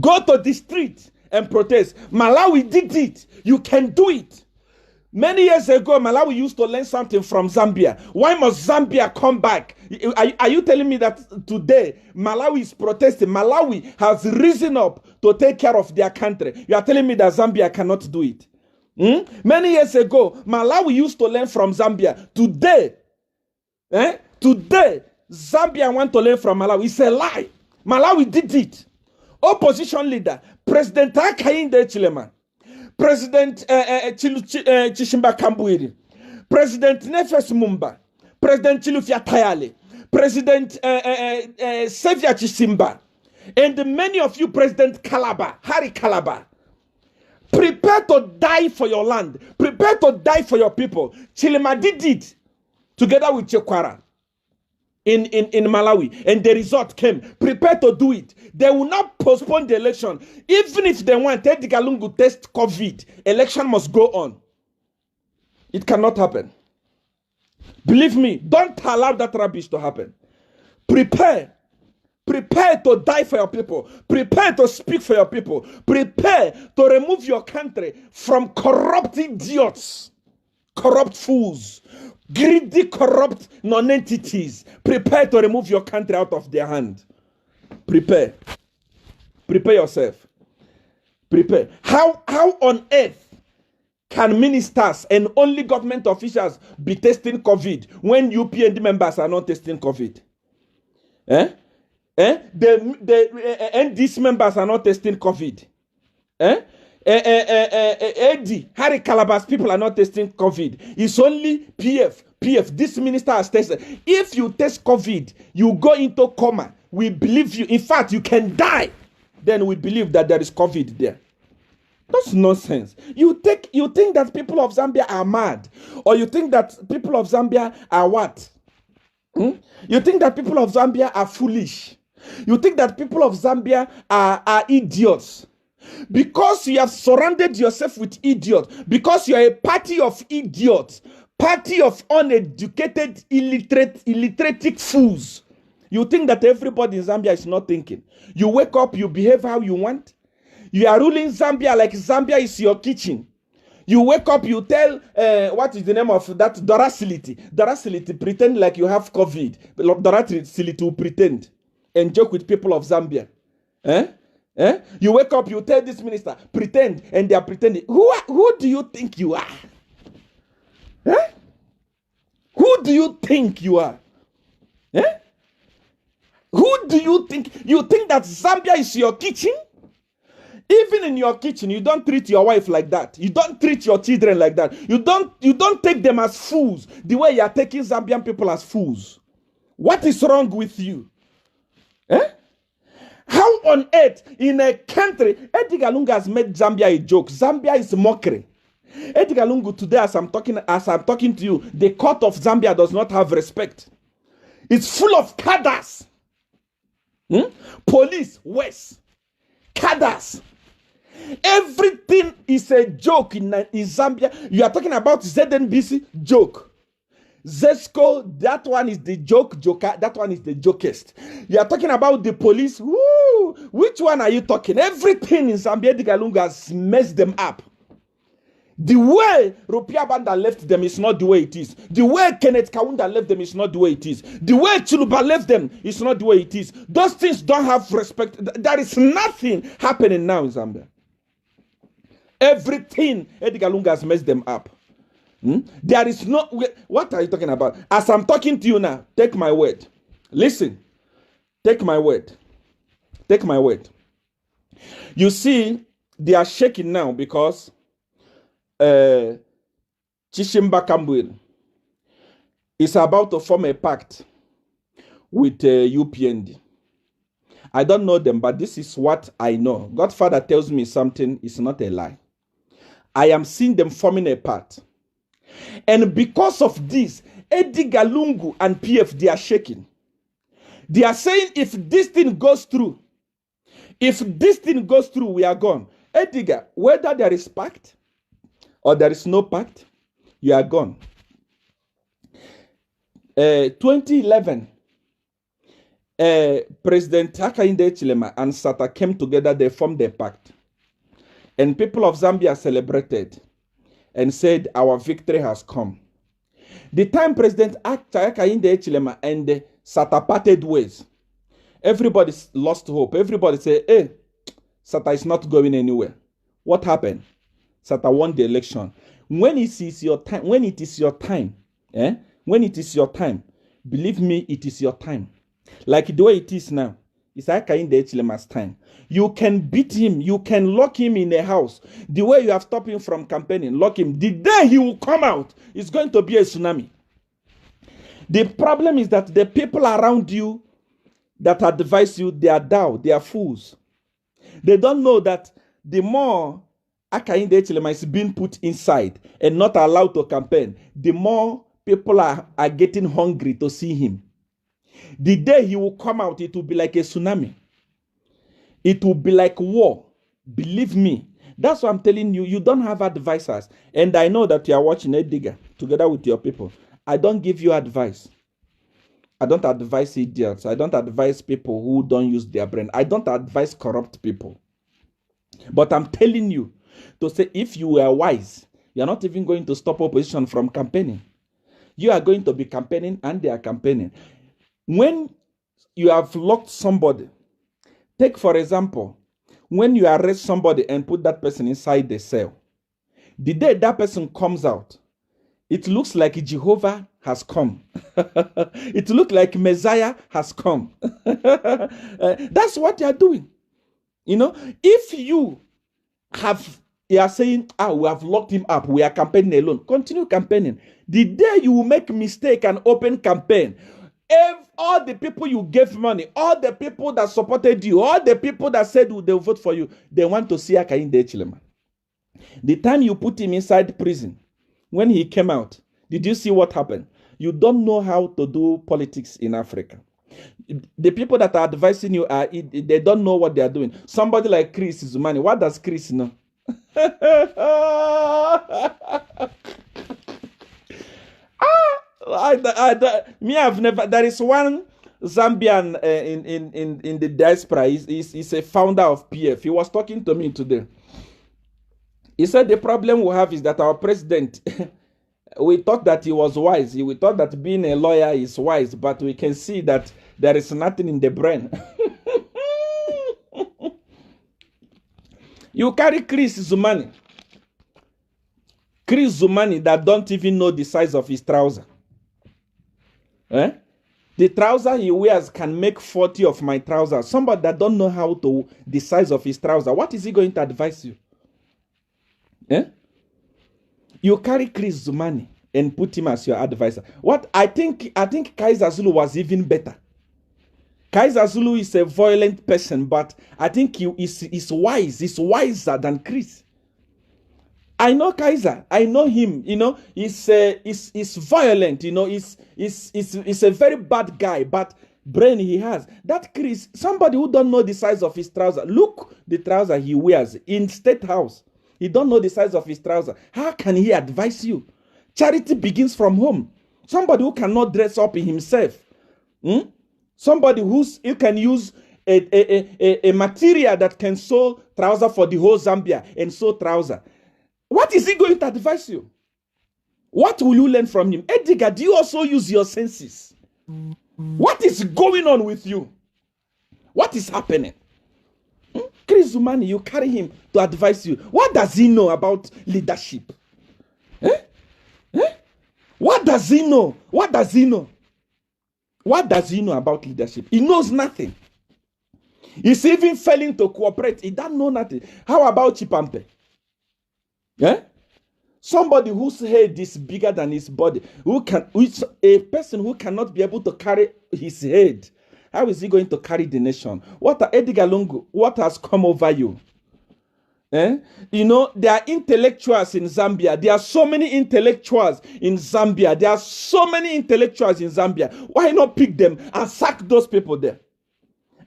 Go to the street and protest. Malawi did it. You can do it. Many years ago, Malawi used to learn something from Zambia. Why must Zambia come back? Are you telling me that today Malawi is protesting? Malawi has risen up to take care of their country. You are telling me that Zambia cannot do it? Many years ago, Malawi used to learn from Zambia. Today, Zambia want to learn from Malawi. It's a lie. Malawi did it. Opposition leader, President Hakainde Hichilema, President Chishimba Kambwiri, President Nefes Mumba, President Chilufya Tayale, President Sevia Chisimba, and many of you, President Harry Kalaba. Prepare to die for your land. Prepare to die for your people. Chilema did it together with Chekwara in Malawi, and the result came. Prepare to do it. They will not postpone the election. Even if they want Ted Galungu test COVID, election must go on. It cannot happen. Believe me, don't allow that rubbish to happen. Prepare. Prepare to die for your people. Prepare to speak for your people. Prepare to remove your country from corrupt idiots, corrupt fools, greedy, corrupt non-entities. Prepare to remove your country out of their hand. Prepare. Prepare yourself. Prepare. How on earth can ministers and only government officials be testing COVID when UPND members are not testing COVID? And these members are not testing COVID. AD, Harry Calaba's people are not testing COVID. It's only PF. This minister has tested. If you test COVID, you go into coma. We believe you. In fact, you can die. Then we believe that there is COVID there. That's nonsense. You think that people of Zambia are mad, or you think that people of Zambia are what? You think that people of Zambia are foolish. You think that people of Zambia are idiots. Because you have surrounded yourself with idiots, because you are a party of idiots, party of uneducated, illiterate fools. You think that everybody in Zambia is not thinking. You wake up, you behave how you want. You are ruling Zambia like Zambia is your kitchen. You wake up, you tell, what is the name of that? Doracility. Doracility, pretend like you have COVID. Doracility will pretend and joke with people of Zambia. You wake up, you tell this minister, pretend, and they are pretending. Who do you think you are? Who do you think you are? Who do you think? You think that Zambia is your kitchen? Even in your kitchen, you don't treat your wife like that. You don't treat your children like that. You don't take them as fools the way you are taking Zambian people as fools. What is wrong with you? Eh? How on earth in a country, Edgar Lungu has made Zambia a joke. Zambia is mockery. Edgar Lungu, today as I'm talking to you, the court of Zambia does not have respect. It's full of cadres. Police, West, cadres. Everything is a joke in Zambia. You are talking about ZNBC, joke. Zesco, that one is the joker, that one is the jokest. You are talking about the police, woo, which one are you talking? Everything in Zambia, Edgar Lungu has messed them up. The way Rupia Banda left them is not the way it is. The way Kenneth Kaunda left them is not the way it is. The way Chiluba left them is not the way it is. Those things don't have respect. There is nothing happening now in Zambia. Everything, Edgar Lungu has messed them up. There is no... What are you talking about? As I'm talking to you now, take my word. Listen. Take my word. Take my word. You see, they are shaking now because Chishimba Kambwil is about to form a pact with UPND. I don't know them, but this is what I know. Godfather tells me something, it's not a lie. I am seeing them forming a pact. And because of this, Edgar Lungu and PF, they are shaking. They are saying if this thing goes through, we are gone. Edgar, whether there is pact or there is no pact, you are gone. 2011, President Hakainde Hichilema and Sata came together, they formed a pact. And people of Zambia celebrated and said, our victory has come. The time President Hakainde Hichilema and Sata parted ways, everybody lost hope. Everybody said, hey, Sata is not going anywhere. What happened? Sata won the election. When it is your time, when it is your time, believe me, it is your time. Like the way it is now, it's Hakainde Hichilema's time. You can beat him, you can lock him in a house. The way you have stopped him from campaigning, lock him. The day he will come out, it's going to be a tsunami. The problem is that the people around you that advise you, they are down, they are fools. They don't know that the more Hakainde Hichilema is being put inside and not allowed to campaign, the more people are getting hungry to see him. The day he will come out, it will be like a tsunami. It will be like war. Believe me. That's why I'm telling you, you don't have advisors. And I know that you are watching Edgar together with your people. I don't give you advice. I don't advise idiots. I don't advise people who don't use their brain. I don't advise corrupt people. But I'm telling you to say, if you were wise, you're not even going to stop opposition from campaigning. You are going to be campaigning and they are campaigning. When you have locked somebody, take for example, when you arrest somebody and put that person inside the cell, the day that person comes out, it looks like Jehovah has come. It looks like Messiah has come. That's what you are doing. You know, if you are saying, we have locked him up, we are campaigning alone, continue campaigning. The day you will make a mistake and open campaign, all the people you gave money, all the people that supported you, all the people that said they'll vote for you, they want to see Hakainde Hichilema. The time you put him inside prison, when he came out, did you see what happened? You don't know how to do politics in Africa. The people that are advising you, they don't know what they are doing. Somebody like Chris Zumani, what does Chris know? I've never. There is one Zambian in the diaspora. He's a founder of PF. He was talking to me today. He said the problem we have is that our president, we thought that he was wise. We thought that being a lawyer is wise, but we can see that there is nothing in the brain. You carry Chris Zumani that don't even know the size of his trouser. The trouser he wears can make 40 of my trousers. Somebody that don't know how to the size of his trouser, what is he going to advise you? Eh? You carry Chris Zumani and put him as your advisor. What I think Kaiser Zulu was even better. Kaiser Zulu is a violent person, but I think he is wise. He's wiser than Chris. I know Kaiser. I know him. You know, he's violent. You know, he's a very bad guy, but brain he has. That Chris, somebody who don't know the size of his trouser. Look the trouser he wears in State House. He don't know the size of his trouser. How can he advise you? Charity begins from home. Somebody who cannot dress up in himself. Somebody you can use a material that can sew trouser for the whole Zambia and sew trouser. What is he going to advise you? What will you learn from him? Edgar, do you also use your senses? What is going on with you? What is happening? Chris Zumani, you carry him to advise you. What does he know about leadership? What does he know? What does he know? What does he know about leadership? He knows nothing. He's even failing to cooperate. He doesn't know nothing. How about Chipampe? Somebody whose head is bigger than his body, a person who cannot be able to carry his head. How is he going to carry the nation? Edgar Lungu, what has come over you? You know, there are intellectuals in Zambia. There are so many intellectuals in Zambia. There are so many intellectuals in Zambia. Why not pick them and sack those people there?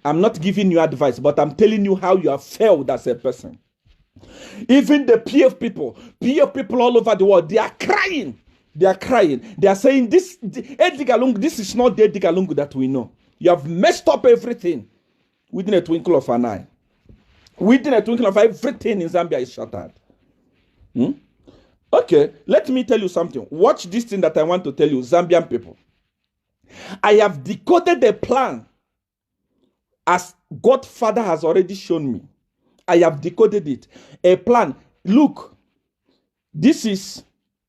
I'm not giving you advice, but I'm telling you how you have failed as a person. Even the PF people all over the world, they are crying. They are crying. They are saying, this Edgar Lungu, this is not the Edgar Lungu that we know. You have messed up everything within a twinkle of an eye. Within a twinkle of everything in Zambia is shattered. Okay, let me tell you something. Watch this thing that I want to tell you, Zambian people. I have decoded the plan as Godfather has already shown me. I have decoded it. A plan. Look, this is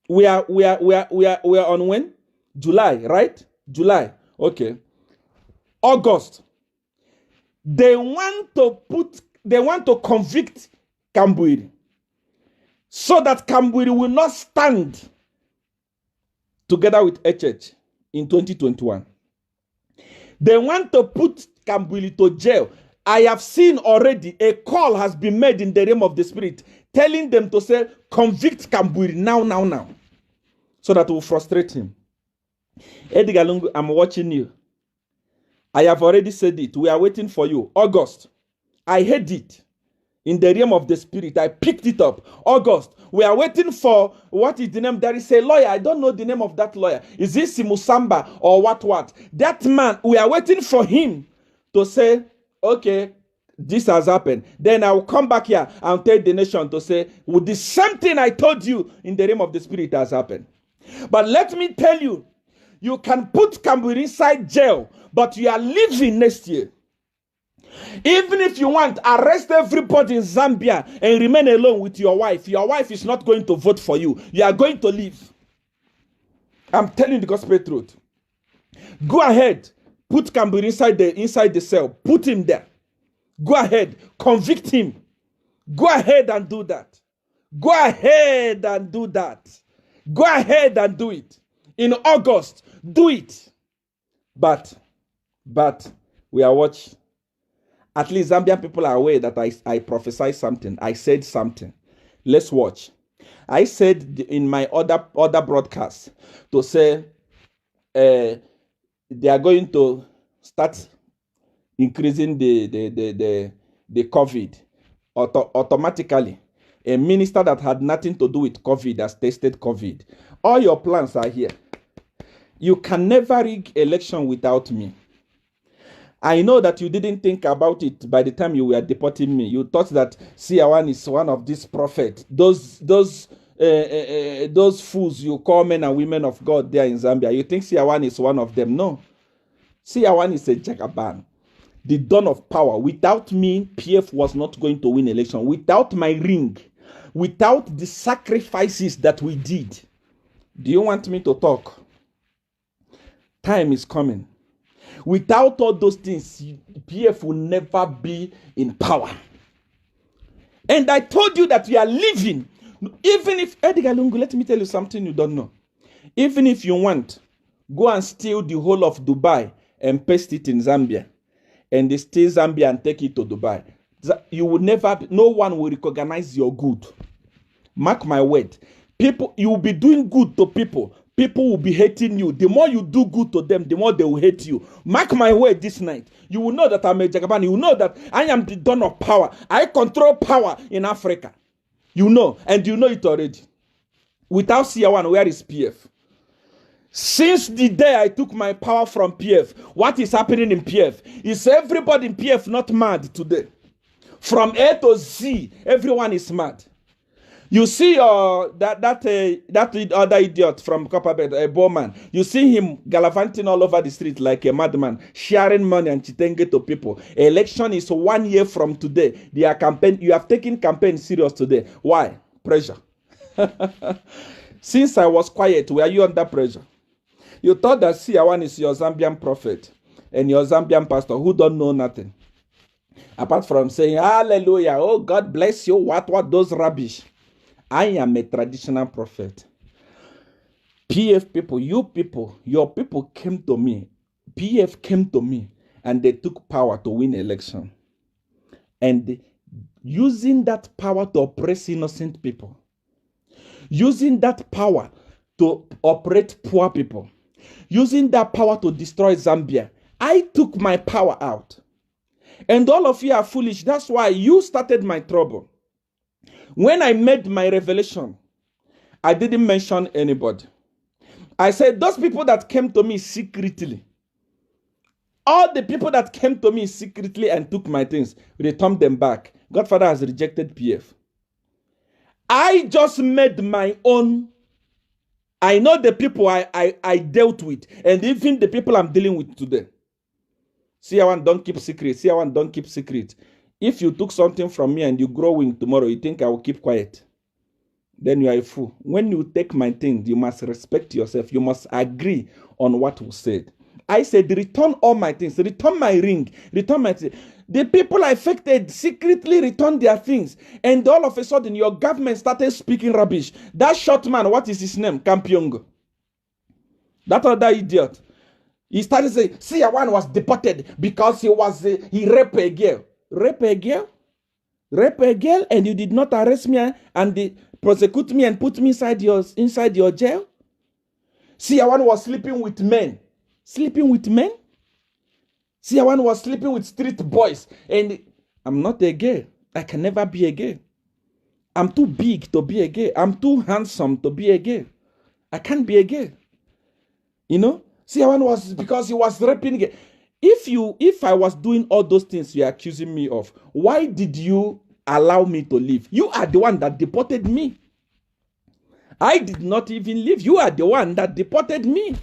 we are on when? July, right? July. Okay. August. They want to convict Kambwiri so that Kambwiri will not stand together with HH in 2021. They want to put Kambwiri to jail. I have seen already a call has been made in the realm of the spirit telling them to say, convict Kambwiri now, so that will frustrate him. Edgar Lungu, I'm watching you. I have already said it. We are waiting for you. August. I heard it in the realm of the spirit. I picked it up. August. We are waiting for, what is the name? There is a lawyer. I don't know the name of that lawyer. Is it Simusamba or what? That man, we are waiting for him to say, okay, this has happened. Then I will come back here and tell the nation to say, well, the same thing I told you in the realm of the spirit has happened. But let me tell you, you can put Kambwiri inside jail, but you are leaving next year. Even if you want, arrest everybody in Zambia and remain alone with your wife. Your wife is not going to vote for you. You are going to leave. I'm telling the gospel truth. Go ahead. Put Kambwiri inside the cell. Put him there. Go ahead. Convict him. Go ahead and do that. Go ahead and do that. Go ahead and do it. In August, do it. But we are watching. At least Zambian people are aware that I prophesied something. I said something. Let's watch. I said in my other broadcast to say they are going to start increasing the COVID automatically. A minister that had nothing to do with COVID has tested COVID. All your plans are here. You can never rig election without me. I know that you didn't think about it by the time you were deporting me. You thought that SEER1 is one of these prophets. Those fools you call men and women of God there in Zambia. You think SEER1 is one of them? No. SEER1 is a jagaban. The dawn of power. Without me, PF was not going to win election. Without my ring, without the sacrifices that we did. Do you want me to talk? Time is coming. Without all those things, PF will never be in power. And I told you that we are living, even if, Edgar Lungu, let me tell you something you don't know. Even if you want, go and steal the whole of Dubai and paste it in Zambia. And they steal Zambia and take it to Dubai. You will never, no one will recognize your good. Mark my word. People, you will be doing good to people. People will be hating you. The more you do good to them, the more they will hate you. Mark my word this night. You will know that I'm a Jagaban. You will know that I am the don of power. I control power in Africa. You know, and you know it already. Without SEER1, where is PF? Since the day I took my power from PF, what is happening in PF? Is everybody in PF not mad today? From A to Z, everyone is mad. You see that other idiot from Copperbed, a Bowman. You see him gallivanting all over the street like a madman, sharing money and chitenge to people. Election is 1 year from today. They are campaign. You have taken campaign serious today. Why? Pressure. Since I was quiet, were you under pressure? You thought that SEER1 is your Zambian prophet and your Zambian pastor who don't know nothing. Apart from saying, hallelujah, oh God bless you, what those rubbish. I am a traditional prophet. PF people, you people, your people came to me. PF came to me and they took power to win election. And using that power to oppress innocent people. Using that power to operate poor people. Using that power to destroy Zambia. I took my power out. And all of you are foolish. That's why you started my trouble. When I made my revelation, I didn't mention anybody. I said, those people that came to me secretly, all the people that came to me secretly and took my things, returned them back. Godfather has rejected PF. I just made my own. I know the people I dealt with, and even the people I'm dealing with today. SEER1, don't keep secret. SEER1, don't keep secret. If you took something from me and you grow wing tomorrow, you think I will keep quiet. Then you are a fool. When you take my thing, you must respect yourself. You must agree on what was said. I said, return all my things. Return my ring. Return my things. The people affected secretly returned their things. And all of a sudden, your government started speaking rubbish. That short man, what is his name? Kampiong. That other idiot. He started saying, SEER1 was deported because he raped a girl. Rape a girl? Rape a girl and you did not arrest me and prosecute me and put me inside your jail? SEER1 was sleeping with men. Sleeping with men? SEER1 was sleeping with street boys. And I'm not a gay. I can never be a gay. I'm too big to be a gay. I'm too handsome to be a gay. I can't be a gay. You know? SEER1 was because he was raping gay. If I was doing all those things you're accusing me of, why did you allow me to live? You are the one that deported me. I did not even leave. You are the one that deported me.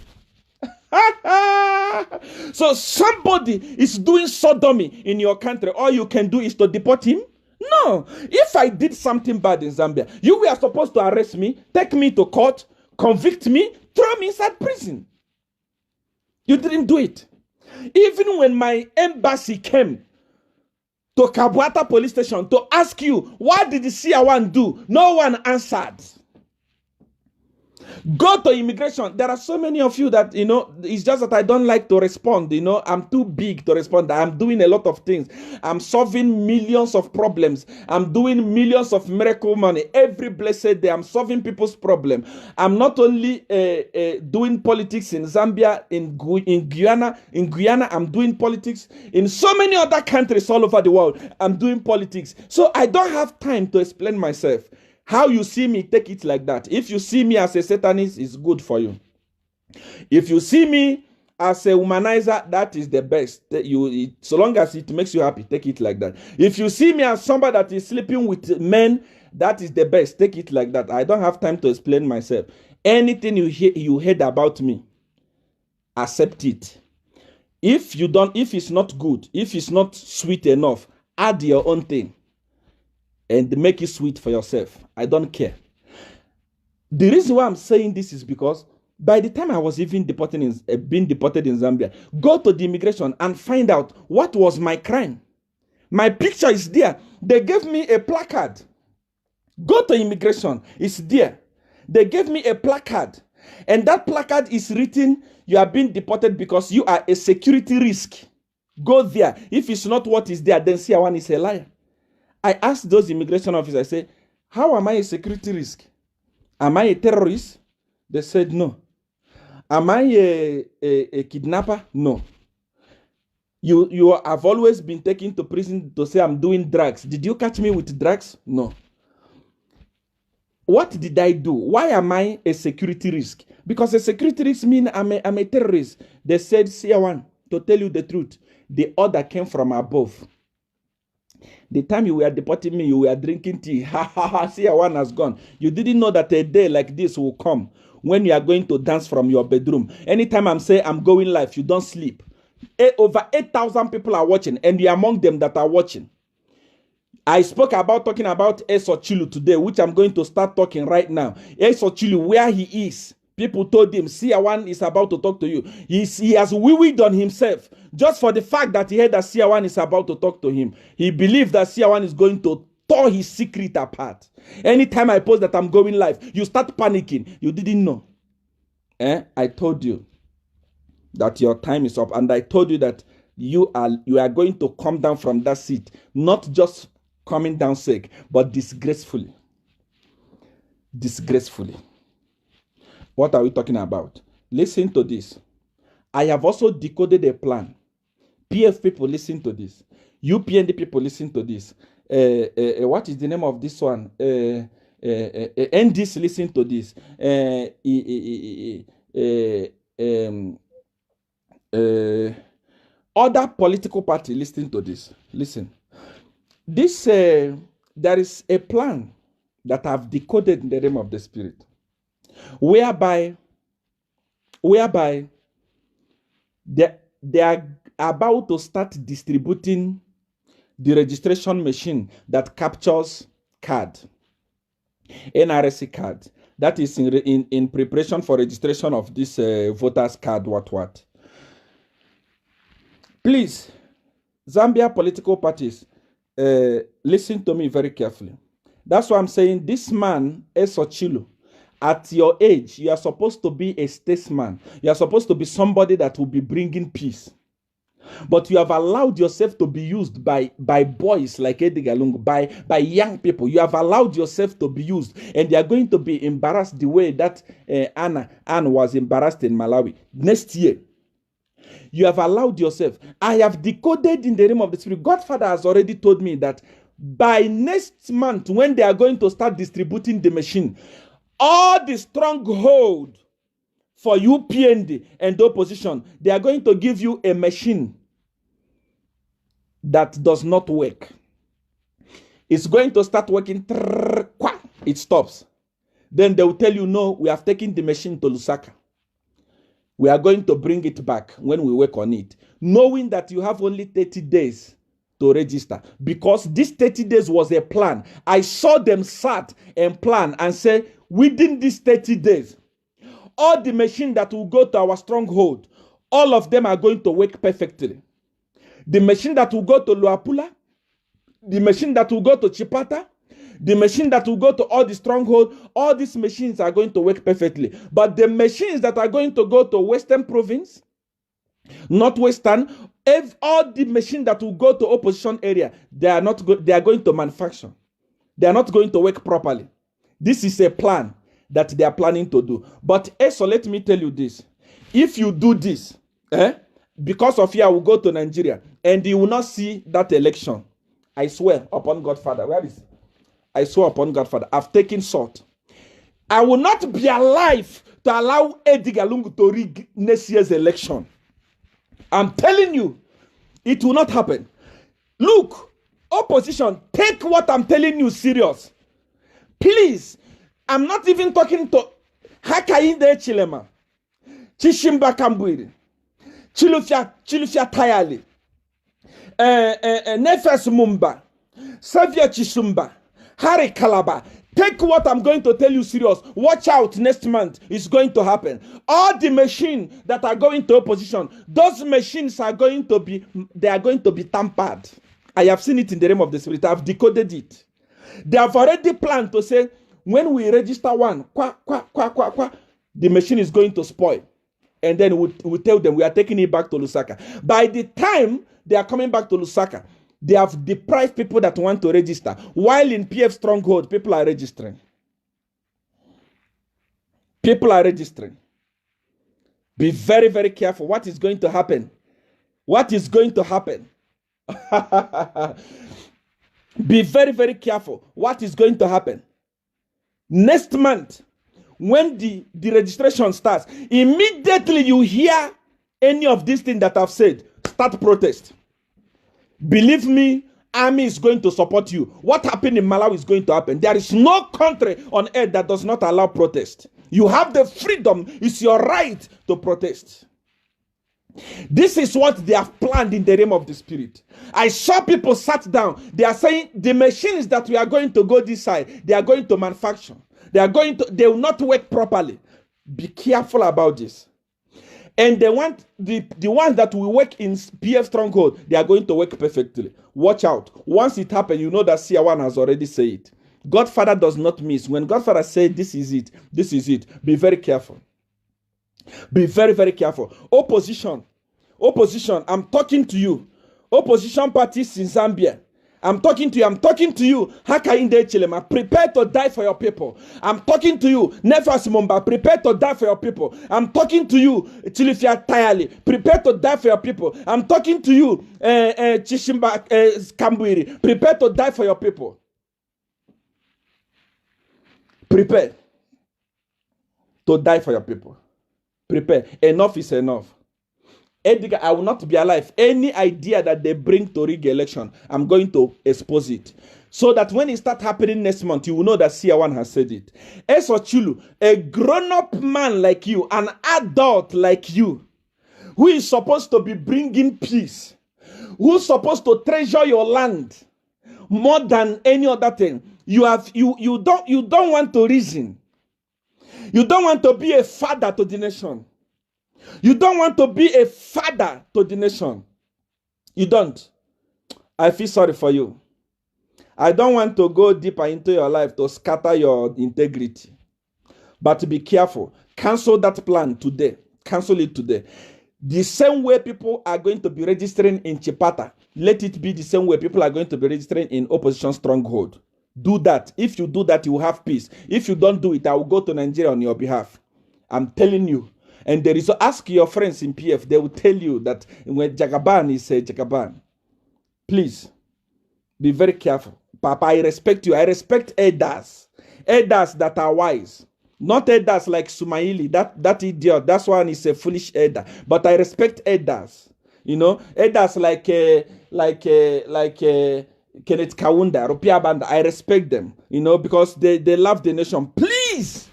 So somebody is doing sodomy in your country. All you can do is to deport him? No. If I did something bad in Zambia, you were supposed to arrest me, take me to court, convict me, throw me inside prison. You didn't do it. Even when my embassy came to Kabwata police station to ask you, what did the SEER1 do? No one answered. Go to immigration. There are so many of you that, it's just that I don't like to respond. I'm too big to respond. I'm doing a lot of things. I'm solving millions of problems. I'm doing millions of miracle money. Every blessed day, I'm solving people's problem. I'm not only doing politics in Zambia, in Guyana. In Guyana, I'm doing politics. In so many other countries all over the world, I'm doing politics. So I don't have time to explain myself. How you see me, take it like that. If you see me as a Satanist, it's good for you. If you see me as a humanizer, that is the best. So long as it makes you happy, take it like that. If you see me as somebody that is sleeping with men, that is the best. Take it like that. I don't have time to explain myself. Anything you heard about me, accept it. If it's not good, if it's not sweet enough, add your own thing. And make it sweet for yourself. I don't care. The reason why I'm saying this is because By the time I was even being deported in Zambia, go to the immigration and find out what was my crime. My picture is there. They gave me a placard. Go to immigration. It's there. They gave me a placard. And that placard is written, you are being deported because you are a security risk. Go there. If it's not what is there, then SEER1 is a liar. I asked those immigration officers, I said, how am I a security risk? Am I a terrorist? They said no. Am I a kidnapper? No. You have always been taken to prison to say I'm doing drugs. Did you catch me with drugs? No. What did I do? Why am I a security risk? Because a security risk means I'm a terrorist. They said, SEER1, to tell you the truth, the order came from above. The time you were deporting me, you were drinking tea. Ha ha ha, SEER1 has gone. You didn't know that a day like this will come when you are going to dance from your bedroom. Anytime I'm saying I'm going live, you don't sleep. Over 8,000 people are watching, and you're among them that are watching. I spoke about talking about Esochilu today, which I'm going to start talking right now. Esochilu, where he is, people told him, SEER1 is about to talk to you. He has wee-weed on himself just for the fact that he heard that SEER1 is about to talk to him. He believed that SEER1 is going to tear his secret apart. Anytime I post that I'm going live, you start panicking. You didn't know. I told you that your time is up, and I told you that you are going to come down from that seat, not just coming down sick, but disgracefully. Disgracefully. What are we talking about? Listen to this. I have also decoded a plan. PF people, listen to this. UPND people, listen to this. What is the name of this one? NDs, listen to this. Other political party, listen to this. Listen. This, there is a plan that I've decoded in the realm of the spirit, whereby they are about to start distributing the registration machine that captures card, NRSC card. That is in preparation for registration of this voters card, what. Please, Zambia political parties, listen to me very carefully. That's why I'm saying this man, Esochilu, at your age, you are supposed to be a statesman. You are supposed to be somebody that will be bringing peace. But you have allowed yourself to be used by boys like Edgar Lungu, by young people. You have allowed yourself to be used, and they are going to be embarrassed the way that Anne was embarrassed in Malawi. Next year, you have allowed yourself. I have decoded in the realm of the spirit. Godfather has already told me that by next month, when they are going to start distributing the machine, all the stronghold for UPND and the opposition, they are going to give you a machine that does not work. It's going to start working. It stops. Then they will tell you, no, we have taken the machine to Lusaka. We are going to bring it back when we work on it, knowing that you have only 30 days to register, because this 30 days was a plan. I saw them sat and plan and say, within these 30 days, all the machines that will go to our stronghold, all of them are going to work perfectly. The machine that will go to Luapula, the machine that will go to Chipata, the machine that will go to all the stronghold, all these machines are going to work perfectly. But the machines that are going to go to Western Province, Northwestern, all the machines that will go to opposition area, they are going to manufacture. They are not going to work properly. This is a plan that they are planning to do. But so let me tell you this. If you do this, because of you, I will go to Nigeria and you will not see that election. I swear upon Godfather. Where is it? I swear upon Godfather. I've taken salt. I will not be alive to allow Edgar Lungu to rig next year's election. I'm telling you, it will not happen. Look, opposition, take what I'm telling you serious. Please, I'm not even talking to Hakainde Chilema, Chishimba Kambwiri, Chilufia Tayali, Nefes Mumba, Savia Chisumba, Harry Kalaba. Take what I'm going to tell you serious. Watch out, next month it's going to happen. All the machines that are going to opposition, those machines are going to be tampered. I have seen it in the realm of the spirit. I've decoded it. They have already planned to say, when we register one, the machine is going to spoil. And then we tell them we are taking it back to Lusaka. By the time they are coming back to Lusaka, they have deprived people that want to register. While in PF Stronghold, people are registering. People are registering. Be very, very careful. What is going to happen? What is going to happen? Be very, very careful. What is going to happen? Next month, when the registration starts, immediately you hear any of these things that I've said, start protest. Believe me, army is going to support you. What happened in Malawi is going to happen. There is no country on earth that does not allow protest. You have the freedom. It's your right to protest. This is what they have planned in the realm of the spirit. I saw people sat down. They are saying the machines that we are going to go this side, they are going to manufacture. They will not work properly. Be careful about this. And they want the ones that will work in PF Stronghold, they are going to work perfectly. Watch out. Once it happens, you know that SEER1 has already said it. Godfather does not miss. When Godfather said this is it, this is it. Be very careful. Be very, very careful. Opposition, I'm talking to you. Opposition parties in Zambia, I'm talking to you. I'm talking to you. Hakainde Chilema, prepare to die for your people. I'm talking to you. Nefas Mumba, prepare to die for your people. I'm talking to you. Chilifia Tayali, prepare to die for your people. I'm talking to you. Chishimba Kambwiri, prepare to die for your people. Prepare to die for your people. Prepare. Enough is enough. Edgar, I will not be alive. Any idea that they bring to rig election, I'm going to expose it. So that when it starts happening next month, you will know that SEER1 has said it. Esochulu, a grown-up man like you, an adult like you, who is supposed to be bringing peace, who's supposed to treasure your land more than any other thing, you don't want to reason. You don't want to be a father to the nation. You don't want to be a father to the nation. You don't. I feel sorry for you. I don't want to go deeper into your life to scatter your integrity. But be careful. Cancel that plan today. Cancel it today. The same way people are going to be registering in Chipata, let it be the same way people are going to be registering in opposition stronghold. Do that. If you do that, you will have peace. If you don't do it, I will go to Nigeria on your behalf. I'm telling you. And there is, ask your friends in PF, they will tell you that when Jagaban is Jagaban. Please, be very careful. Papa, I respect you. I respect elders. Elders that are wise. Not elders like Sumaili, that idiot. That's one is a foolish elder. But I respect elders. You know, elders like Kenneth Kaunda, Rupia Banda. I respect them, you know, because they love the nation. Please,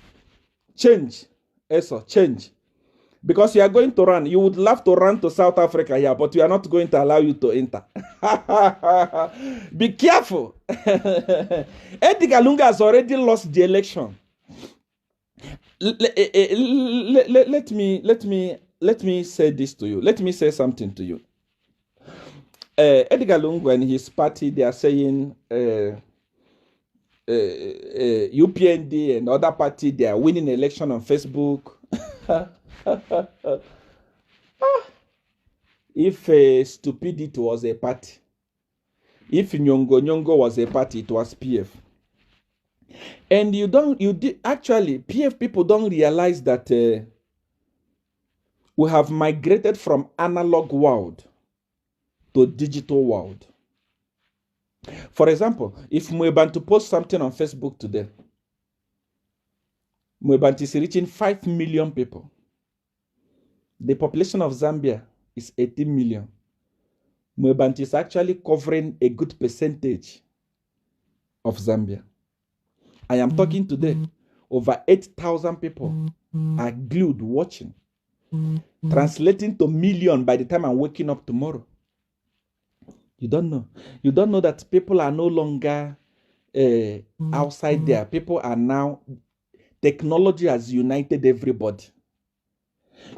change. Eso, change. Because you are going to run. You would love to run to South Africa here, but we are not going to allow you to enter. Be careful. Edgar Lunga has already lost the election. Let me say this to you. Let me say something to you. Edgar Lunga and his party, they are saying UPND and other party, they are winning election on Facebook. If stupidity was a party, if Nyongo was a party, it was PF. And actually, PF people don't realize that we have migrated from analog world to digital world. For example, if Mwebantu post something on Facebook today, Mwebantu is reaching 5 million people. The population of Zambia is 18 million. Mwebantu is actually covering a good percentage of Zambia. I am talking today. Over 8,000 people are glued watching. Translating to million by the time I'm waking up tomorrow. You don't know. You don't know that people are no longer outside there. People are now, technology has united everybody.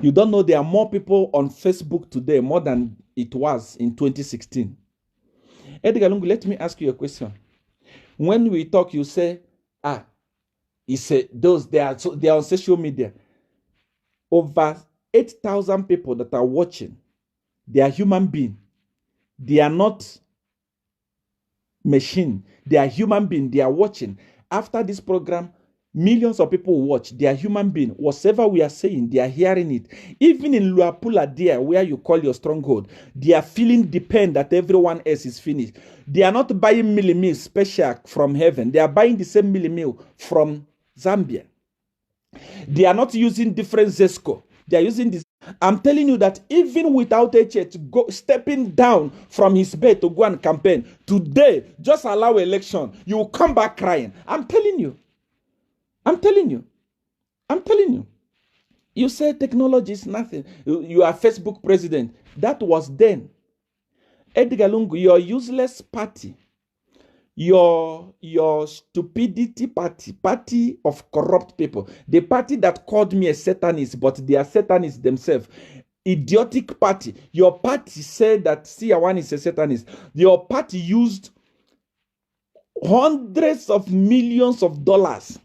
You don't know there are more people on Facebook today, more than it was in 2016. Edgar Lungu, let me ask you a question. When we talk, you say, they are on social media. Over 8,000 people that are watching. They are human beings. They are not machine. They are human beings. They are watching. After this program, millions of people watch. They are human beings. Whatever we are saying, they are hearing it. Even in Luapula there, where you call your stronghold, they are feeling the pain that everyone else is finished. They are not buying milli-meal special from heaven. They are buying the same milli-meal from Zambia. They are not using different Zesco. They are using this. I'm telling you that even without a church stepping down from his bed to go and campaign, today, just allow election, you will come back crying. I'm telling you. I'm telling you. I'm telling you. You say technology is nothing. You are Facebook president. That was then. Edgar Lungu, your useless party, your stupidity party of corrupt people, the party that called me a Satanist, but they are Satanists themselves, idiotic party. Your party said that SEER1 is a Satanist. Your party used hundreds of millions of dollars,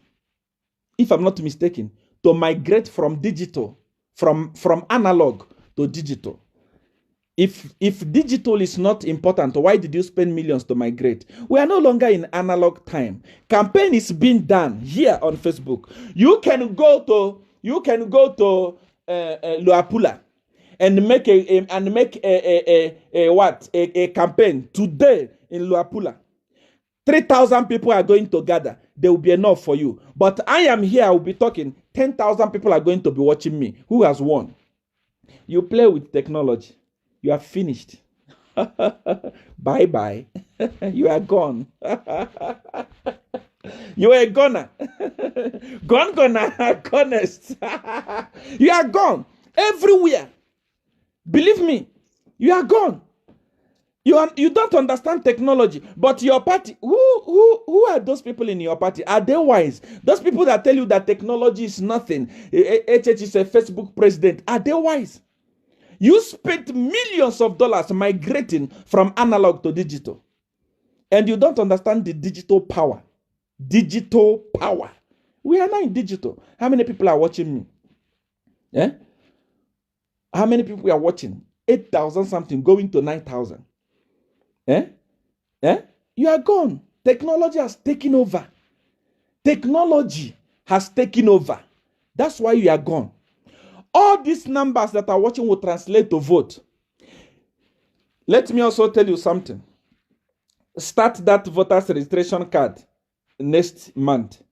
if I'm not mistaken, to migrate from digital, from analog to digital. If digital is not important, why did you spend millions to migrate? We are no longer in analog time. Campaign is being done here on Facebook. You can go to Luapula and make a campaign today in Luapula. 3,000 people are going to gather. There will be enough for you. But I am here. I will be talking. 10,000 people are going to be watching me. Who has won? You play with technology. You are finished. Bye-bye. You are gone. You are a goner. Gone, honest. You are gone. Everywhere. Believe me. You are gone. You don't understand technology, but your party, who are those people in your party? Are they wise? Those people that tell you that technology is nothing, HH is a Facebook president, are they wise? You spent millions of dollars migrating from analog to digital, and you don't understand the digital power. Digital power. We are now in digital. How many people are watching me? Yeah? How many people are watching? 8,000 something, going to 9,000. You are gone. Technology has taken over. Technology has taken over. That's why you are gone. All these numbers that are watching will translate to vote. Let me also tell you something. Start that voters registration card next month.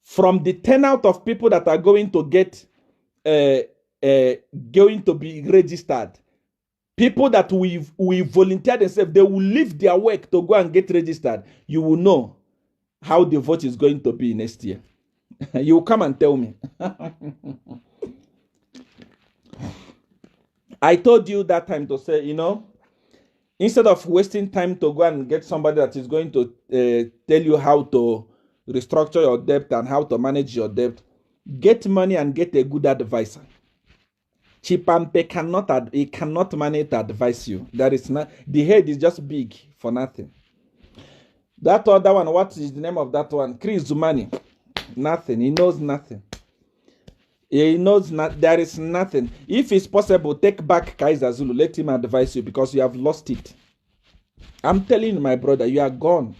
From the turnout of people that are going to get going to be registered, people that we volunteer themselves, they will leave their work to go and get registered. You will know how the vote is going to be next year. You will come and tell me. I told you that time to say, instead of wasting time to go and get somebody that is going to tell you how to restructure your debt and how to manage your debt, get money and get a good advisor. Chipampe cannot manage to advise you. That is not, the head is just big for nothing. That other one, what is the name of that one? Chris Zumani. Nothing. He knows nothing. He knows not. There is nothing. If it's possible, take back Kaiser Zulu. Let him advise you because you have lost it. I'm telling you, my brother, you are gone.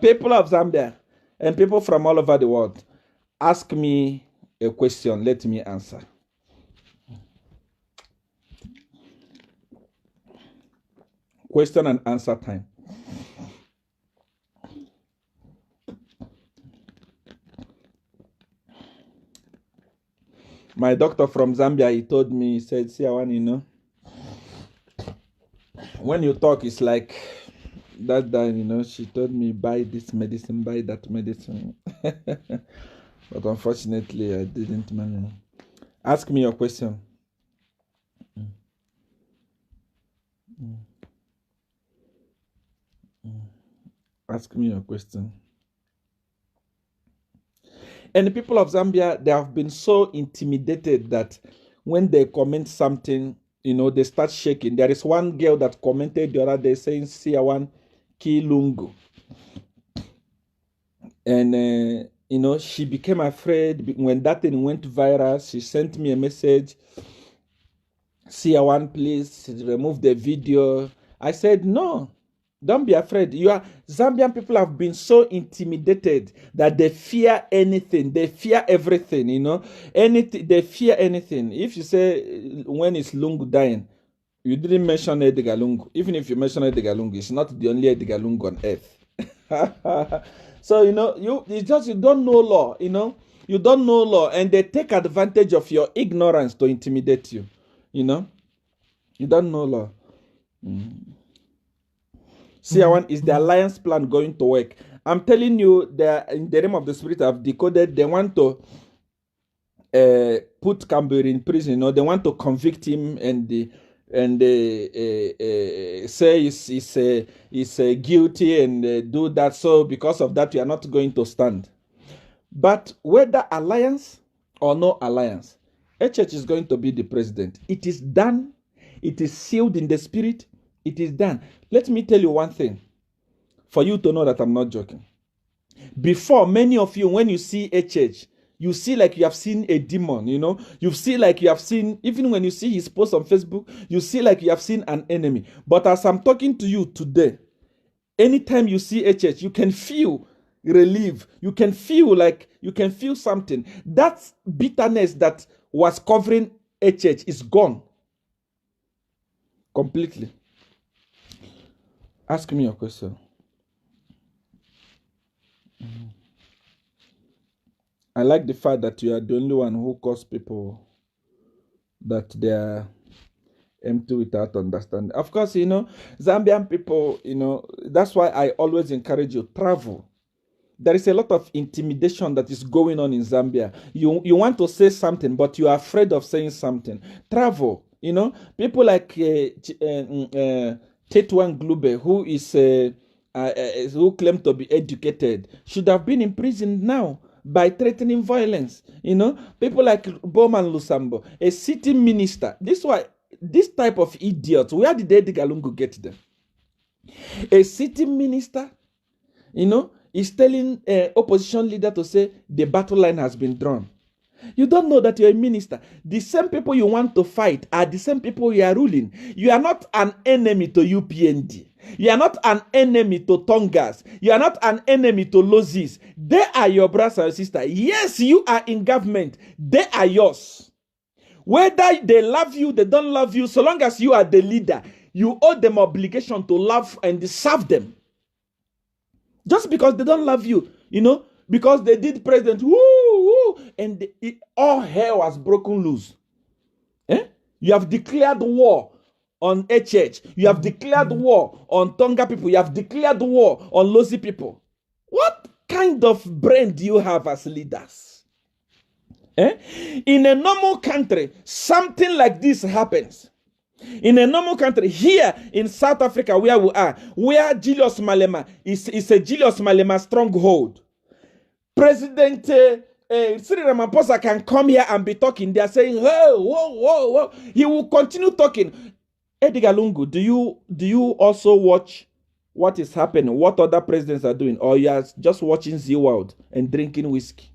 People of Zambia and people from all over the world, ask me a question. Let me answer. Question and answer time. My doctor from Zambia, he told me, he said, SEER1, when you talk, it's like that, she told me, buy this medicine, buy that medicine. But unfortunately, I didn't manage. Ask me your question. Ask me a question. And the people of Zambia, they have been so intimidated that when they comment something, they start shaking. There is one girl that commented the other day saying SEER1 Kilungu. And, she became afraid. When that thing went viral, she sent me a message. SEER1, please remove the video. I said, no, don't be afraid. Zambian people have been so intimidated that they fear anything. They fear everything, Anything, they fear anything. If you say, when is Lungu dying, you didn't mention Edgar Lungu. Even if you mention Edgar Lungu, it's not the only Edgar Lungu on earth. So, you don't know law, You don't know law, and they take advantage of your ignorance to intimidate you, You don't know law. SEER1, is the alliance plan going to work? I'm telling you, in the realm of the spirit, I've decoded. They want to put Kamburi in prison. They want to convict him and say he's guilty and do that. So because of that, we are not going to stand. But whether alliance or no alliance, HH is going to be the president. It is done. It is sealed in the spirit. It is done. Let me tell you one thing, for you to know that I'm not joking. Before, many of you, when you see HH, you see like you have seen a demon, You see like you have seen, even when you see his post on Facebook, you see like you have seen an enemy. But as I'm talking to you today, anytime you see HH, you can feel relief. You can feel something. That bitterness that was covering HH is gone completely. Ask me a question. I like the fact that you are the only one who calls people that they are empty without understanding. Of course, Zambian people, that's why I always encourage you, travel. There is a lot of intimidation that is going on in Zambia. You want to say something, but you are afraid of saying something. Travel, people like Tetwan Glube, who claimed to be educated, should have been in prison now by threatening violence. People like Bowman Lusambo, a sitting minister. This type of idiots, where did Edgar Lungu get them? A sitting minister, is telling opposition leader to say the battle line has been drawn. You don't know that you're a minister. The same people you want to fight are the same people you are ruling. You are not an enemy to UPND. You are not an enemy to Tongas. You are not an enemy to Lozis. They are your brothers and sisters. Yes, you are in government. They are yours. Whether they love you, they don't love you, so long as you are the leader, you owe them obligation to love and serve them. Just because they don't love you, because they did president, and all hell was broken loose. You have declared war on HH. You have declared war on Tonga people. You have declared war on Lozi people. What kind of brain do you have as leaders? In a normal country, something like this happens. In a normal country, here in South Africa, where we are, where Julius Malema is a Julius Malema stronghold, President Cyril Ramaphosa can come here and be talking. They are saying, whoa. He will continue talking. Edgar Lungu, do you also watch what is happening, what other presidents are doing, or you are just watching Z World and drinking whiskey?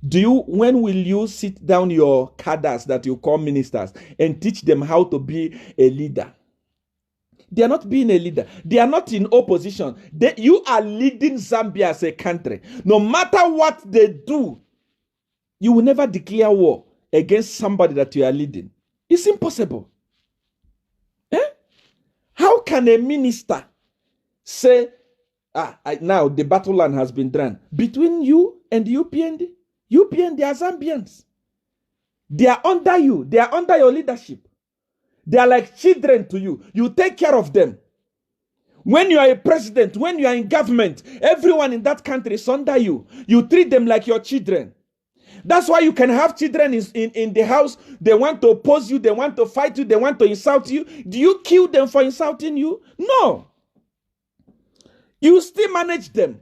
When will you sit down your cadres that you call ministers and teach them how to be a leader? They are not being a leader. They are not in opposition. You are leading Zambia as a country. No matter what they do, you will never declare war against somebody that you are leading. It's impossible. How can a minister say, now the battle line has been drawn between you and UPND? UPND are Zambians. They are under you. They are under your leadership. They are like children to you. You take care of them. When you are a president, when you are in government, everyone in that country is under you. You treat them like your children. That's why you can have children in the house. They want to oppose you. They want to fight you. They want to insult you. Do you kill them for insulting you? No. You still manage them.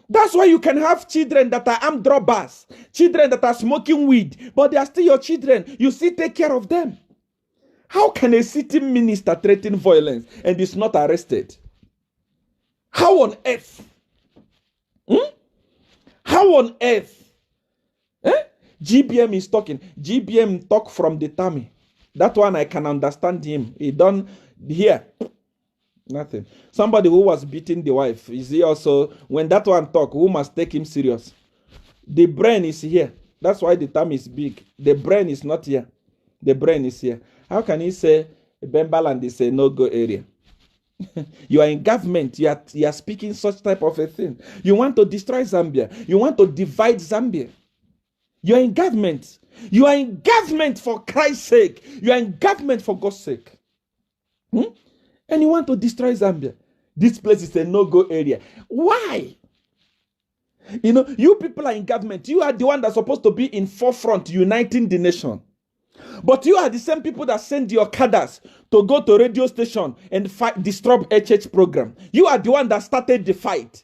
That's why you can have children that are armed robbers, children that are smoking weed, but they are still your children. You still take care of them. How can a sitting minister threaten violence and is not arrested? How on earth? How on earth? GBM is talking. GBM talk from the tummy. That one I can understand him. He done here. Nothing. Somebody who was beating the wife, is he also, when that one talk, who must take him serious? The brain is here. That's why the tummy is big. The brain is not here. The brain is here. How can he say Bembaland is a no-go area? You are in government. You are speaking such type of a thing. You want to destroy Zambia. You want to divide Zambia. You are in government. You are in government for Christ's sake. You are in government for God's sake. And you want to destroy Zambia. This place is a no-go area. Why? You know, you people are in government. You are the one that's supposed to be in forefront, uniting the nation. But you are the same people that send your cadres to go to radio station and fight, disrupt HH program. You are the one that started the fight.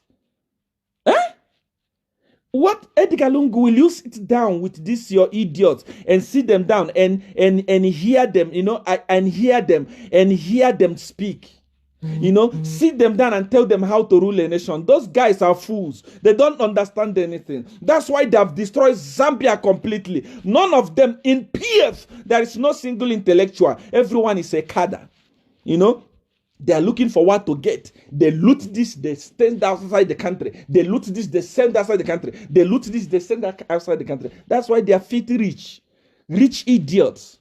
What, Edgar Lungu, will you sit down with this your idiots and sit them down and hear them, you know, and hear them speak? You know, sit them down and tell them how to rule a nation. Those guys are fools. They don't understand anything. That's why they have destroyed Zambia completely. None of them in PF, there is no single intellectual. Everyone is a cadre. You know, they are looking for what to get. They loot this, they send outside the country. They loot this, they send outside the country. They loot this, they send outside the country. That's why they are filthy rich. Rich idiots.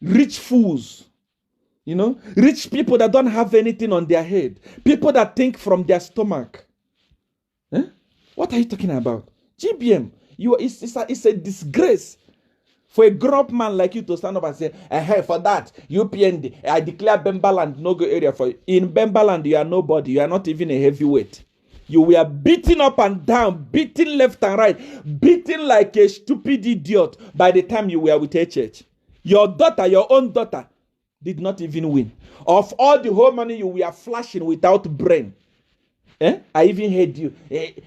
Rich fools. You know, rich people that don't have anything on their head. People that think from their stomach. What are you talking about? GBM, it's a disgrace for a grown-up man like you to stand up and say, hey, for that, UPND, I declare Bembaland no-go area for you. In Bembaland, you are nobody. You are not even a heavyweight. You were beaten up and down, beaten left and right, beaten like a stupid idiot by the time you were with HH. Your daughter, your own daughter, did not even win. Of all the whole money you were flashing without brain. I even heard you.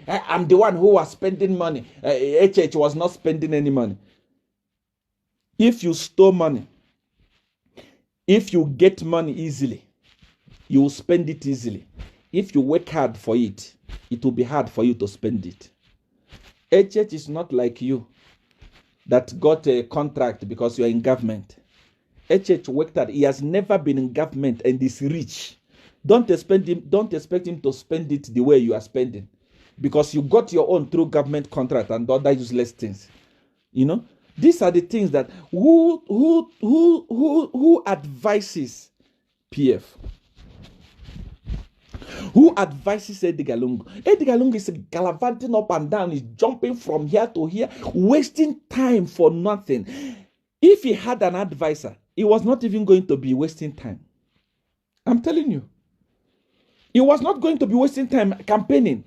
I'm the one who was spending money. HH was not spending any money. If you store money, if you get money easily, you will spend it easily. If you work hard for it, it will be hard for you to spend it. HH is not like you that got a contract because you are in government. HH worked hard. He has never been in government and is rich. Don't expect him to spend it the way you are spending, because you got your own through government contract and other useless things. You know, these are the things that who advises PF? Who advises Edgar Lungu? Edgar Lungu is gallivanting up and down, is jumping from here to here, wasting time for nothing. If he had an advisor, he was not even going to be wasting time. I'm telling you. He was not going to be wasting time campaigning.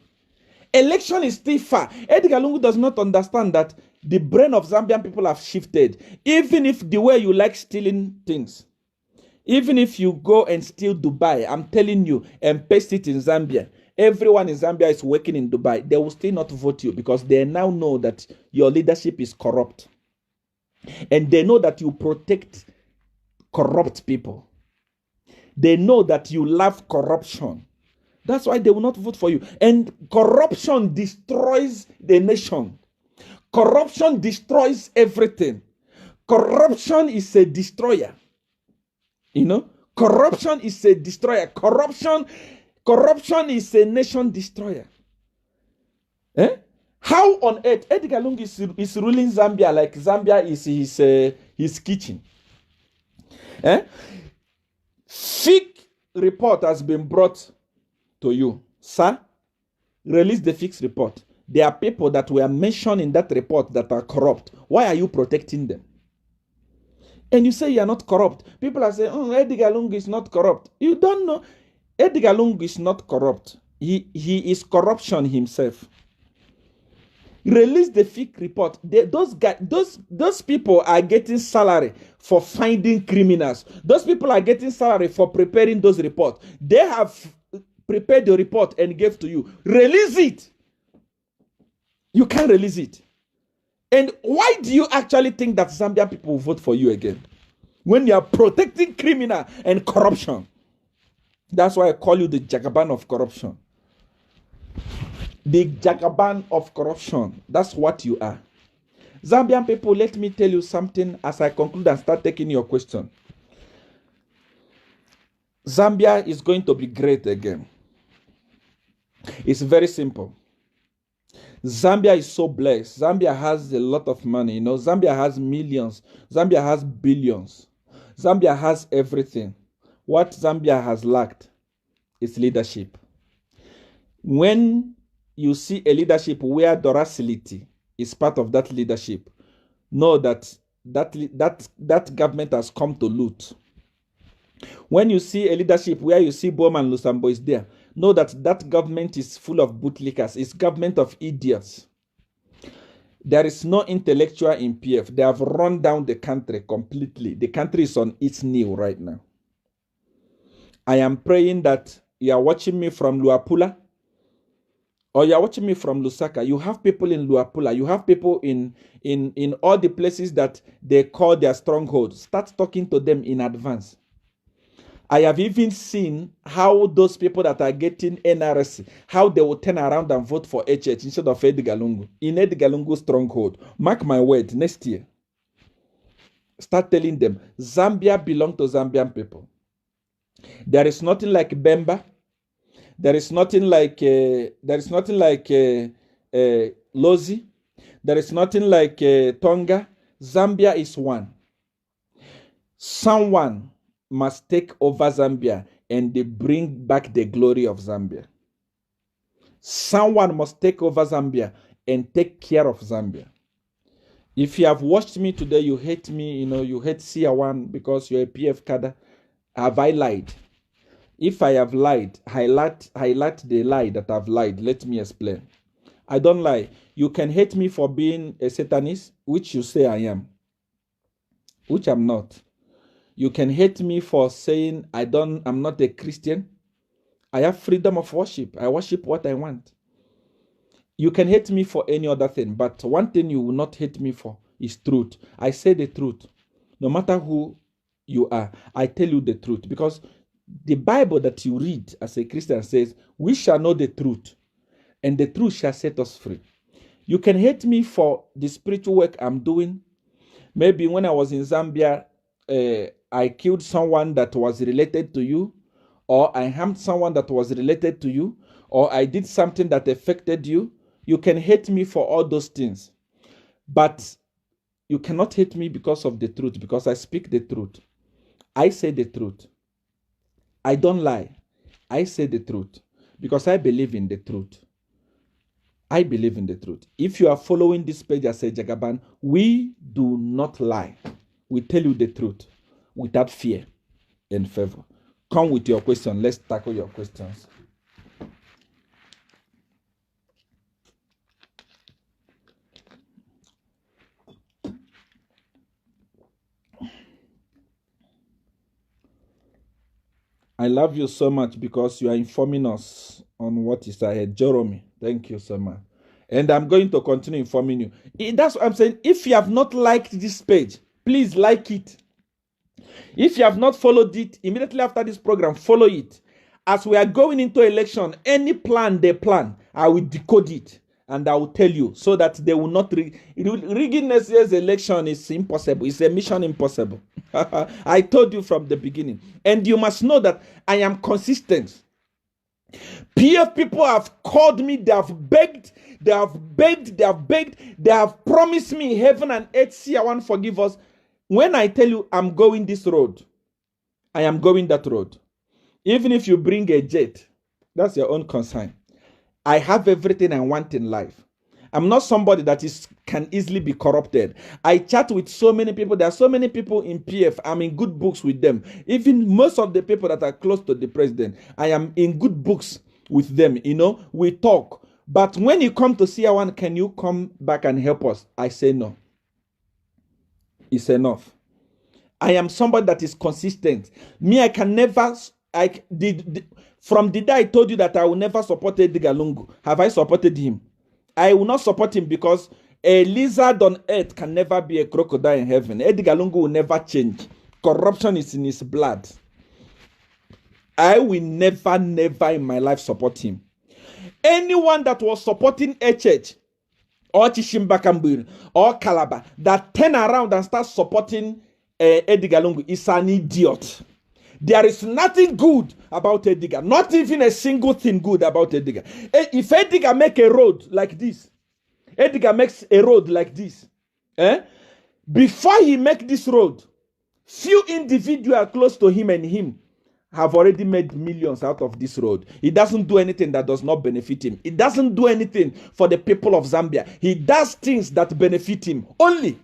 Election is still far. Edgar Lungu does not understand that the brain of Zambian people have shifted. Even if the way you like stealing things, even if you go and steal Dubai, I'm telling you, and paste it in Zambia, everyone in Zambia is working in Dubai. They will still not vote you because they now know that your leadership is corrupt. And they know that you protect corrupt people. They know that you love corruption. That's why they will not vote for you. And corruption destroys the nation. Corruption destroys everything. Corruption is a destroyer. You know, corruption is a destroyer. Corruption is a nation destroyer. How on earth Edgar Lungu is ruling Zambia like Zambia is his kitchen? Fake report has been brought to you, sir. Release the fixed report. There are people that were mentioned in that report that are corrupt. Why are you protecting them? And you say you are not corrupt. People are saying, oh, Edgar Lungu is not corrupt. You don't know. Edgar Lungu is not corrupt. He is corruption himself. Release the fake report. Those people are getting salary for finding criminals. Those people are getting salary for preparing those reports. They have prepared the report and gave to you. Release it. You can't release it. And why do you actually think that Zambian people will vote for you again? When you are protecting criminal and corruption. That's why I call you the Jagaban of corruption. The Jagaban of corruption. That's what you are. Zambian people, let me tell you something as I conclude and start taking your question. Zambia is going to be great again. It's very simple. Zambia is so blessed. Zambia has a lot of money. You know, Zambia has millions. Zambia has billions. Zambia has everything. What Zambia has lacked is leadership. When you see a leadership where docility is part of that leadership, know that government has come to loot. When you see a leadership where you see Bowman Lusambo is there, know that government is full of bootlickers. It's government of idiots. There is no intellectual in PF. They have run down the country completely. The country is on its knee right now. I am praying that you are watching me from Luapula or you are watching me from Lusaka. You have people in Luapula. You have people in all the places that they call their strongholds. Start talking to them in advance. I have even seen how those people that are getting NRC, how they will turn around and vote for HH instead of Edgar Lungu. In Edgar Lungu's stronghold. Mark my word, next year. Start telling them, Zambia belongs to Zambian people. There is nothing like Bemba. There is nothing like Lozi. There is nothing like Tonga. Zambia is one. Someone must take over Zambia and they bring back the glory of Zambia. Someone must take over Zambia and take care of Zambia. If you have watched me today, you hate me, you hate SEER1 because you're a PF cadre. Have I lied? If I have lied, highlight the lie that I've lied. Let me explain. I don't lie. You can hate me for being a Satanist, which you say I am, which I'm not. You can hate me for saying I'm not a Christian. I have freedom of worship. I worship what I want. You can hate me for any other thing, but one thing you will not hate me for is truth. I say the truth. No matter who you are, I tell you the truth. Because the Bible that you read as a Christian says, we shall know the truth, and the truth shall set us free. You can hate me for the spiritual work I'm doing. Maybe when I was in Zambia, I killed someone that was related to you, or I harmed someone that was related to you, or I did something that affected you. You can hate me for all those things. But you cannot hate me because of the truth, because I speak the truth. I say the truth. I don't lie. I say the truth because I believe in the truth. I believe in the truth. If you are following this page as a Jagaban, we do not lie. We tell you the truth without fear and favor. Come with your question. Let's tackle your questions. I love you so much because you are informing us on what is ahead. Jeremy, thank you so much. And I'm going to continue informing you. That's what I'm saying. If you have not liked this page, please like it. If you have not followed it, immediately after this program, follow it. As we are going into election, any plan they plan, I will decode it and I will tell you so that they will not rigging next year's election is impossible. It's a mission impossible. I told you from the beginning. And you must know that I am consistent. PF people have called me, they have begged, they have promised me heaven and earth. SEER1 forgive us. When I tell you I'm going this road, I am going that road. Even if you bring a jet, that's your own concern. I have everything I want in life. I'm not somebody that can easily be corrupted. I chat with so many people. There are so many people in PF. I'm in good books with them. Even most of the people that are close to the president, I am in good books with them. We talk. But when you come to SEER1, can you come back and help us? I say no. It's enough. I am somebody that is consistent. Me, I can never From the day I told you that I will never support Edgar Lungu, have I supported him? I will not support him because a lizard on earth can never be a crocodile in heaven. Edgar Lungu will never change. Corruption is in his blood. I will never in my life support him. Anyone that was supporting HH or Chishimbakambur or Calabar that turn around and start supporting Edgar Lungu is an idiot. There is nothing good about Edgar. Not even a single thing good about Edgar. If Edgar make a road like this, Edgar makes a road like this, before he make this road, few individuals close to him and him have already made millions out of this road. He doesn't do anything that does not benefit him. He doesn't do anything for the people of Zambia. He does things that benefit him only.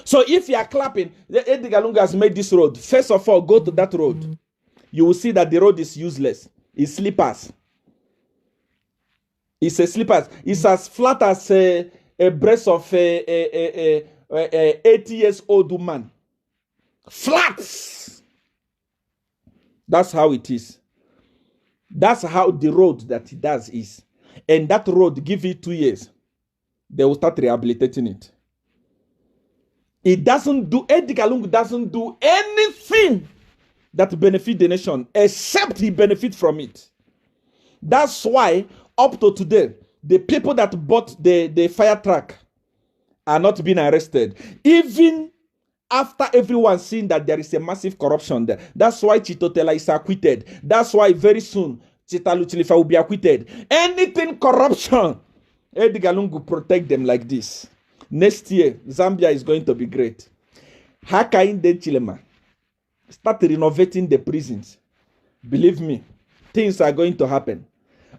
So if you are clapping, Edgar Lungu has made this road. First of all, go to that road. You will see that the road is useless. It's slippers. It's a slippers. It's as flat as a breast of a 80 years old woman. Flat. That's how it is. That's how the road that he does is. And that road, give it 2 years, they will start rehabilitating it. Edgar Lungu doesn't do anything that benefit the nation, except he benefit from it. That's why, up to today, the people that bought the fire truck are not being arrested. Even after everyone seeing that there is a massive corruption there. That's why Chitotela is acquitted. That's why very soon Chitalu Chilifa will be acquitted. Anything corruption, Edgar Lungu protect them like this. Next year, Zambia is going to be great. Haka in the Chilema. Start renovating the prisons. Believe me, things are going to happen.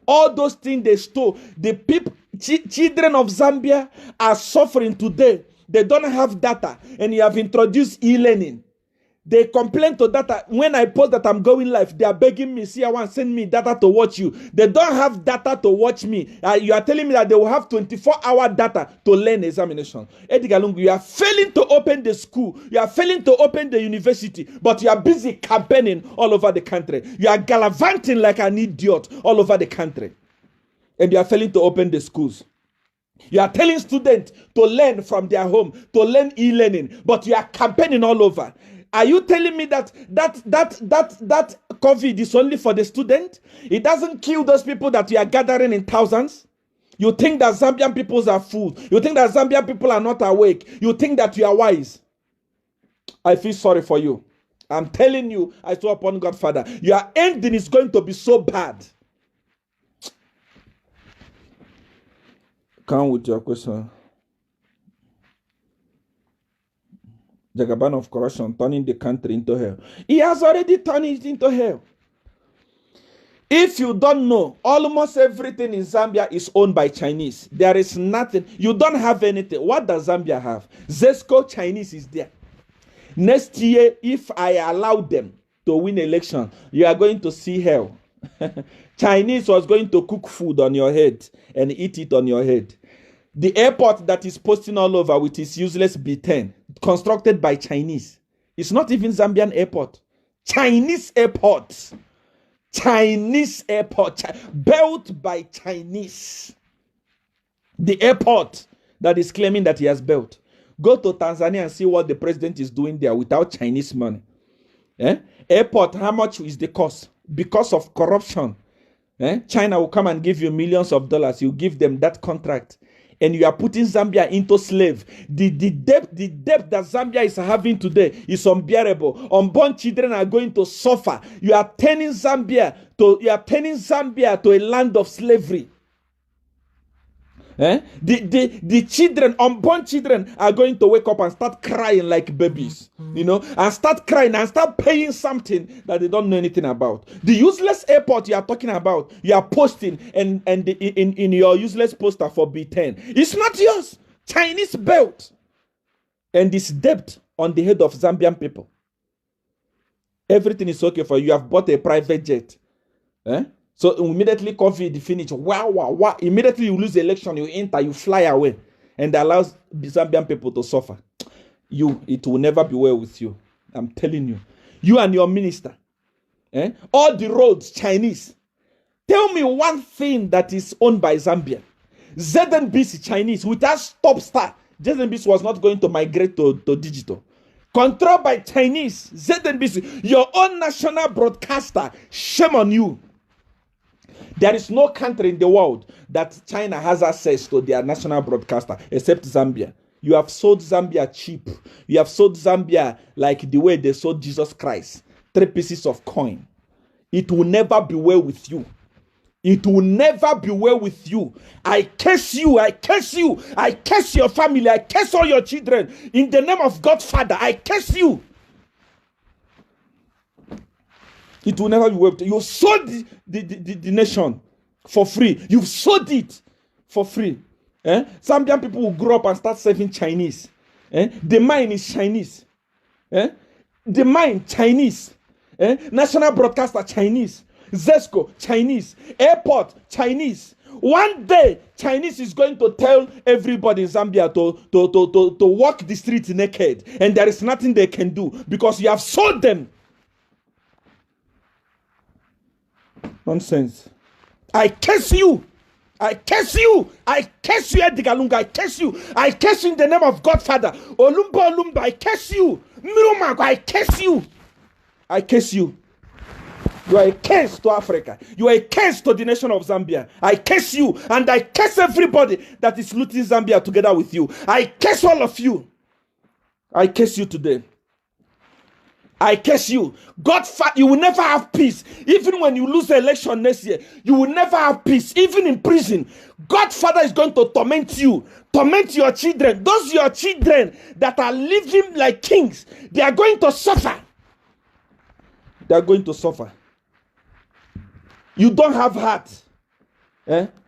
All those things they stole, the people, children of Zambia are suffering today. They don't have data, and you have introduced e-learning. They complain to data. When I post that I'm going live, they are begging me, SEER1, send me data to watch you. They don't have data to watch me. You are telling me that they will have 24-hour data to learn examination. Edgar Lungu, you are failing to open the school. You are failing to open the university, but you are busy campaigning all over the country. You are gallivanting like an idiot all over the country. And you are failing to open the schools. You are telling students to learn from their home, to learn e-learning, but you are campaigning all over. Are you telling me that COVID is only for the student? It doesn't kill those people that you are gathering in thousands? You think that Zambian people are fools? You think that Zambian people are not awake? You think that you are wise? I feel sorry for you. I'm telling you, I swear upon Godfather, your ending is going to be so bad. Come with your question. Jagaban of corruption, turning the country into hell. He has already turned it into hell. If you don't know, almost everything in Zambia is owned by Chinese. There is nothing. You don't have anything. What does Zambia have? Zesco Chinese is there. Next year, if I allow them to win election, you are going to see hell. Chinese was going to cook food on your head and eat it on your head. The airport that is posting all over with its useless B10, constructed by Chinese. It's not even Zambian airport. Chinese airport. Chinese airport. Built by Chinese. The airport that is claiming that he has built. Go to Tanzania and see what the president is doing there without Chinese money. Airport, how much is the cost? Because of corruption. China will come and give you millions of dollars. You give them that contract. And you are putting Zambia into slave. The debt that Zambia is having today is unbearable. Unborn children are going to suffer. You are turning Zambia to a land of slavery. The children, unborn children, are going to wake up and start crying like babies, and start crying and start paying something that they don't know anything about. The useless airport you are talking about, you are posting in your useless poster for B10. It's not yours. Chinese built. And this debt on the head of Zambian people. Everything is okay for you. You have bought a private jet. So immediately COVID finish. Wow. Immediately you lose the election, you enter, you fly away. And that allows Zambian people to suffer. It will never be well with you. I'm telling you. You and your minister. All the roads, Chinese. Tell me one thing that is owned by Zambia. ZNBC, Chinese. Without stop start, ZNBC was not going to migrate to digital. Controlled by Chinese, ZNBC, your own national broadcaster. Shame on you. There is no country in the world that China has access to their national broadcaster except Zambia. You have sold Zambia cheap. You have sold Zambia like the way they sold Jesus Christ. 3 pieces of coin. It will never be well with you. It will never be well with you. I curse you. I curse you. I curse your family. I curse all your children. In the name of God, Father, I curse you. It will never be well with you. You sold the nation for free. You've sold it for free. Zambian people will grow up and start serving Chinese. The mind is Chinese. The mind, Chinese. National broadcaster, Chinese. Zesco, Chinese. Airport, Chinese. One day, Chinese is going to tell everybody in Zambia to walk the streets naked. And there is nothing they can do because you have sold them. Nonsense. I curse you. I curse you. I curse you, Edgar Lunga. I curse you. I curse you in the name of God, Father. Olumba, I curse you. Mirumago, I curse you. I curse you. You are a curse to Africa. You are a curse to the nation of Zambia. I curse you, and I curse everybody that is looting Zambia together with you. I curse all of you. I curse you today. I curse you. God, you will never have peace. Even when you lose the election next year, you will never have peace. Even in prison, God, Father, is going to torment you. Torment your children. Those your children that are living like kings, they are going to suffer. They are going to suffer. You don't have heart.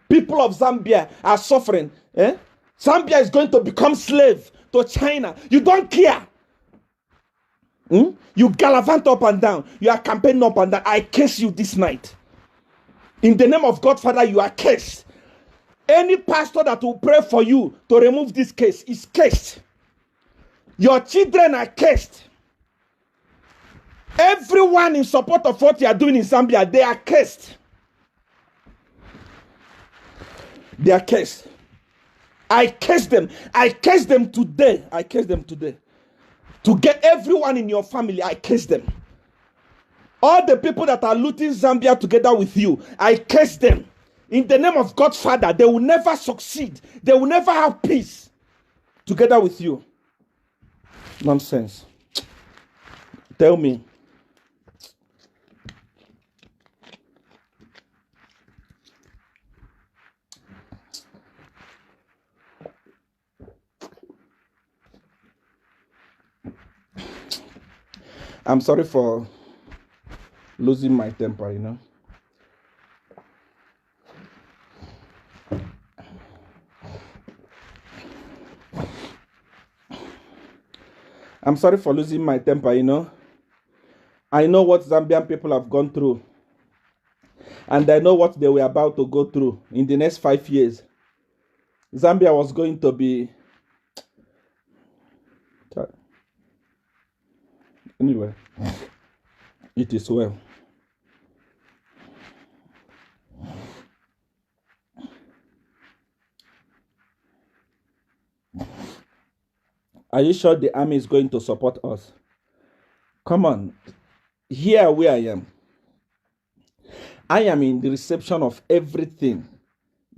People of Zambia are suffering. Zambia is going to become slave to China. You don't care. You gallivant up and down. You are campaigning up and down. I curse you this night. In the name of God, Father, you are cursed. Any pastor that will pray for you to remove this case is cursed. Your children are cursed. Everyone in support of what you are doing in Zambia, they are cursed. They are cursed. I curse them. I curse them today. I curse them today. To get everyone in your family, I curse them. All the people that are looting Zambia together with you, I curse them. In the name of God, Father, they will never succeed. They will never have peace together with you. Nonsense. Tell me. I'm sorry for losing my temper, you know. I'm sorry for losing my temper, you know. I know what Zambian people have gone through. And I know what they were about to go through in the next 5 years. Zambia was going to be... Anyway, it is well. Are you sure the army is going to support us? Come on. Here where I am. I am in the reception of everything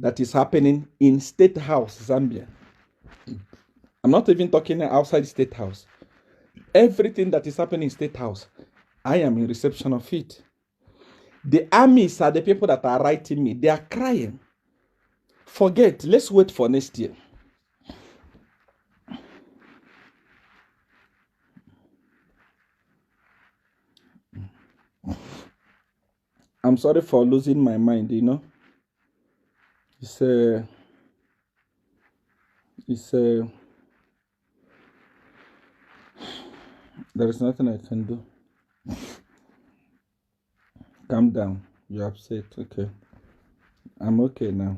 that is happening in State House, Zambia. I'm not even talking outside State House. Everything that is happening in State House, I am in reception of it. The armies are the people that are writing me. They are crying. Forget. Let's wait for next year. I'm sorry for losing my mind, you know. There is nothing I can do. Calm down. You're upset. Okay. I'm okay now.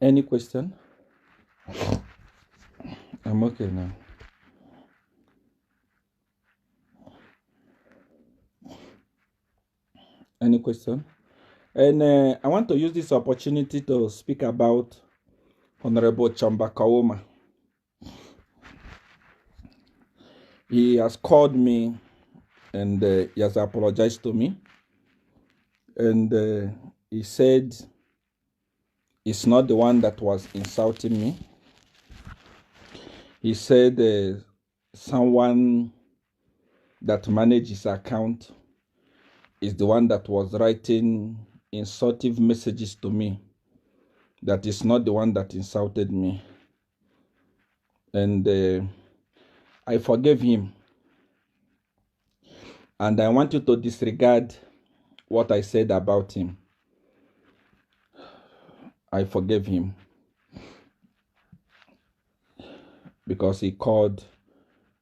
Any question? I'm okay now. Any question? And I want to use this opportunity to speak about Honorable Chamba Kawoma. He has called me and he has apologized to me. And he said it's not the one that was insulting me. He said someone that managed his account is the one that was writing insultive messages to me. That is not the one that insulted me. And I forgave him. And I want you to disregard what I said about him. I forgave him because he called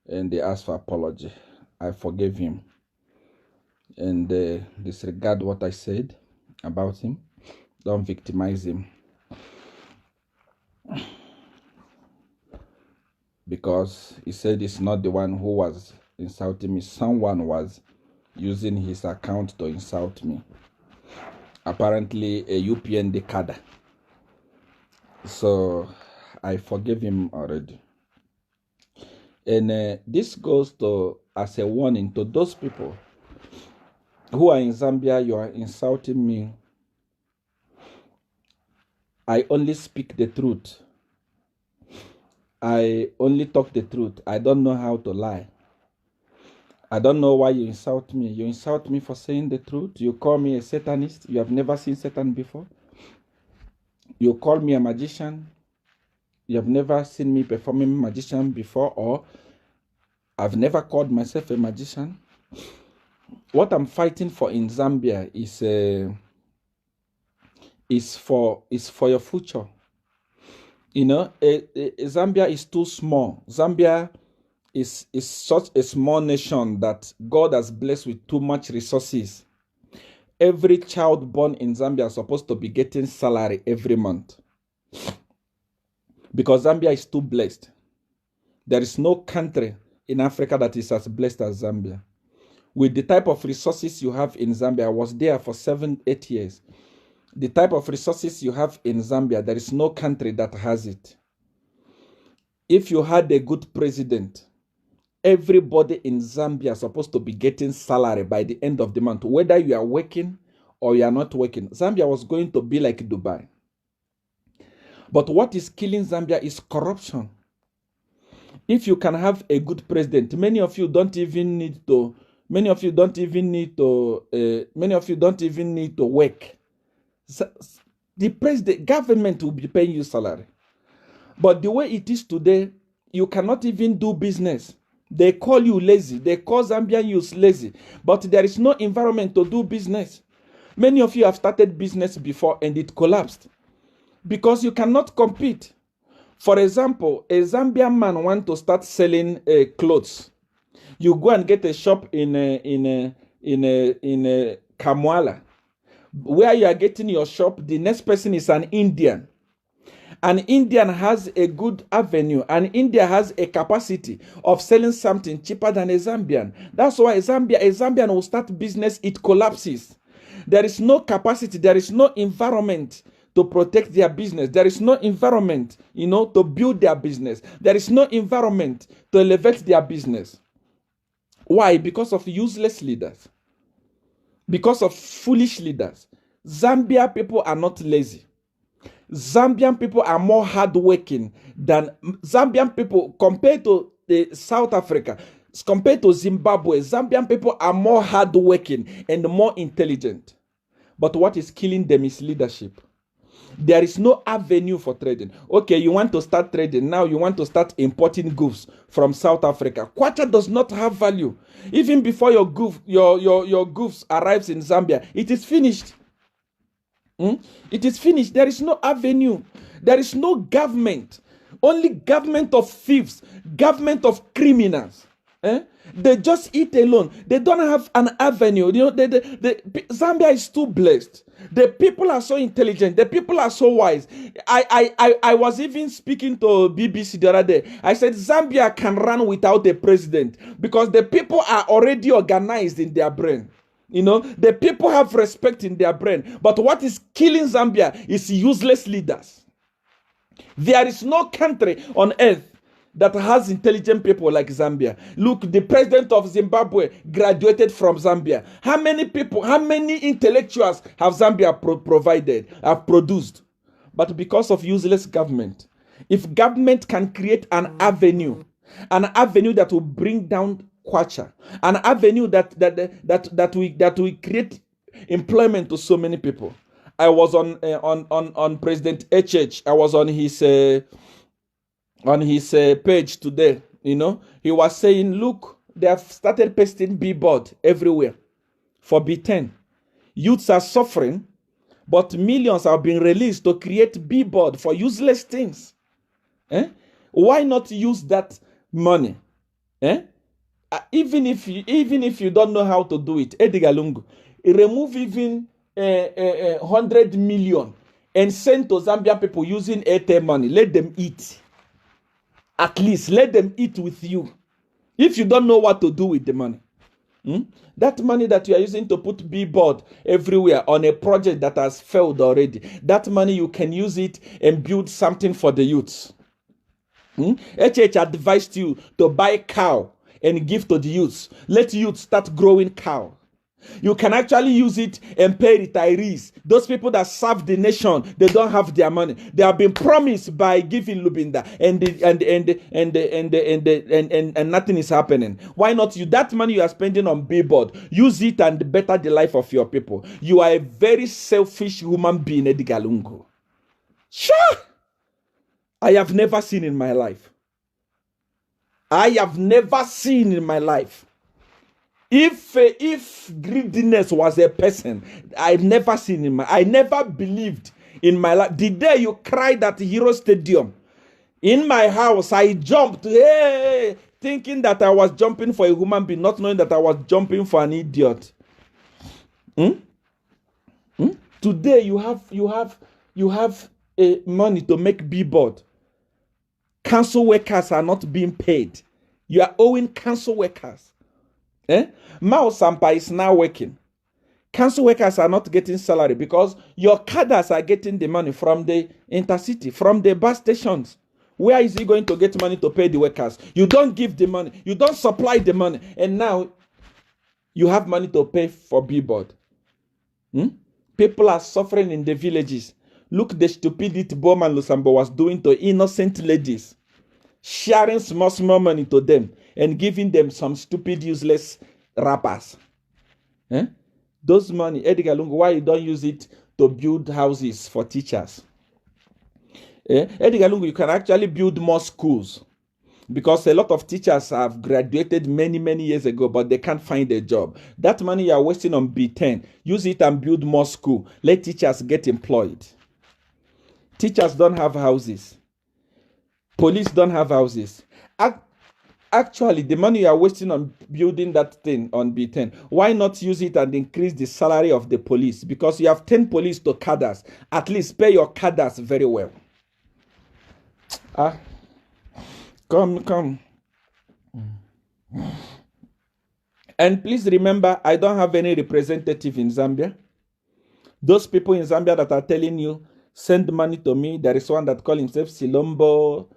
and they asked for apology. I forgave him. And disregard what I said about him. Don't victimize him. Because he said it's not the one who was insulting me. Someone was using his account to insult me. Apparently a UPN cadre. So I forgave him already. And this goes to as a warning to those people who are in Zambia. You are insulting me. I only speak the truth. I only talk the truth. I don't know how to lie. I don't know why you insult me. You insult me for saying the truth. You call me a Satanist. You have never seen Satan before. You call me a magician. You have never seen me performing magician before, or I've never called myself a magician. What I'm fighting for in Zambia is for your future. You know, Zambia is too small. Zambia is such a small nation that God has blessed with too much resources. Every child born in Zambia is supposed to be getting salary every month. Because Zambia is too blessed. There is no country in Africa that is as blessed as Zambia. With the type of resources you have in Zambia, I was there for 7-8 years. The type of resources you have in Zambia, there is no country that has it. If you had a good president, everybody in Zambia is supposed to be getting salary by the end of the month, whether you are working or you are not working. Zambia was going to be like Dubai. But what is killing Zambia is corruption. If you can have a good president, many of you don't even need to work. The government will be paying you salary. But the way it is today, you cannot even do business. They call you lazy. They call Zambian youth lazy. But there is no environment to do business. Many of you have started business before and it collapsed. Because you cannot compete. For example, a Zambian man wants to start selling clothes. You go and get a shop in Kamwala. Where you are getting your shop, the next person is an Indian. An Indian has a good avenue, and India has a capacity of selling something cheaper than a Zambian. That's why a Zambian will start business, it collapses. There is no capacity, there is no environment to protect their business. There is no environment, to build their business. There is no environment to elevate their business. Why? Because of useless leaders. Because of foolish leaders. Zambia people are not lazy. Zambian people are more hardworking than Zambian people compared to South Africa. Compared to Zimbabwe, Zambian people are more hardworking and more intelligent. But what is killing them is leadership. There is no avenue for trading. Okay, you want to start trading. Now you want to start importing goods from South Africa. Kwacha does not have value. Even before your goods arrives in Zambia, it is finished. It is finished. There is no avenue. There is no government. Only government of thieves. Government of criminals. They just eat alone. They don't have an avenue. You know, Zambia is too blessed. The people are so intelligent. The people are so wise. I was even speaking to BBC the other day. I said Zambia can run without a president because the people are already organized in their brain. You know, the people have respect in their brain. But what is killing Zambia is useless leaders. There is no country on earth that has intelligent people like Zambia. Look, the president of Zimbabwe graduated from Zambia. How many people, how many intellectuals have Zambia have produced? But because of useless government. If government can create an avenue that will bring down Kwacha, an avenue that will create employment to so many people. I was on President HH. I was on his page today. You know, he was saying, look, they have started pasting billboard everywhere for B10. Youths are suffering, but millions are being released to create billboard for useless things. Why not use that money? Even if you don't know how to do it, Edgar Lungu, remove even 100 million and send to Zambia people using ATM money. Let them eat. At least let them eat with you. If you don't know what to do with the money. That money that you are using to put billboard everywhere on a project that has failed already, that money you can use it and build something for the youths. HH advised you to buy cow and give to the youths. Let youths start growing cow. You can actually use it and pay retirees. Those people that serve the nation, they don't have their money. They have been promised by giving Lubinda, and nothing is happening. Why not you? That money you are spending on billboard, use it and better the life of your people. You are a very selfish human being, Edgar Lungu. Sure, I have never seen in my life. I have never seen in my life. If greediness was a person, I've never seen him. I never believed in my life. The day you cried at Hero Stadium, in my house, I jumped, hey, thinking that I was jumping for a human being, not knowing that I was jumping for an idiot. Today you have money to make billboard. Council workers are not being paid. You are owing council workers. Mao Sampa is now working. Council workers are not getting salary because your cadres are getting the money from the intercity, from the bus stations. Where is he going to get money to pay the workers? You don't give the money. You don't supply the money. And now you have money to pay for billboard. People are suffering in the villages. Look the stupidity Bowman Lusambo was doing to innocent ladies. Sharing small money to them and giving them some stupid, useless rappers. Those money, Edgar Lungu, why you don't use it to build houses for teachers? Edgar Lungu, you can actually build more schools because a lot of teachers have graduated many years ago, but they can't find a job. That money you are wasting on B10, use it and build more school. Let teachers get employed. Teachers don't have houses. Police don't have houses. Actually, the money you are wasting on building that thing on B10, why not use it and increase the salary of the police? Because you have 10 police to cadres. At least pay your cadres very well. Come. And please remember, I don't have any representative in Zambia. Those people in Zambia that are telling you, send money to me. There is one that calls himself Silombo,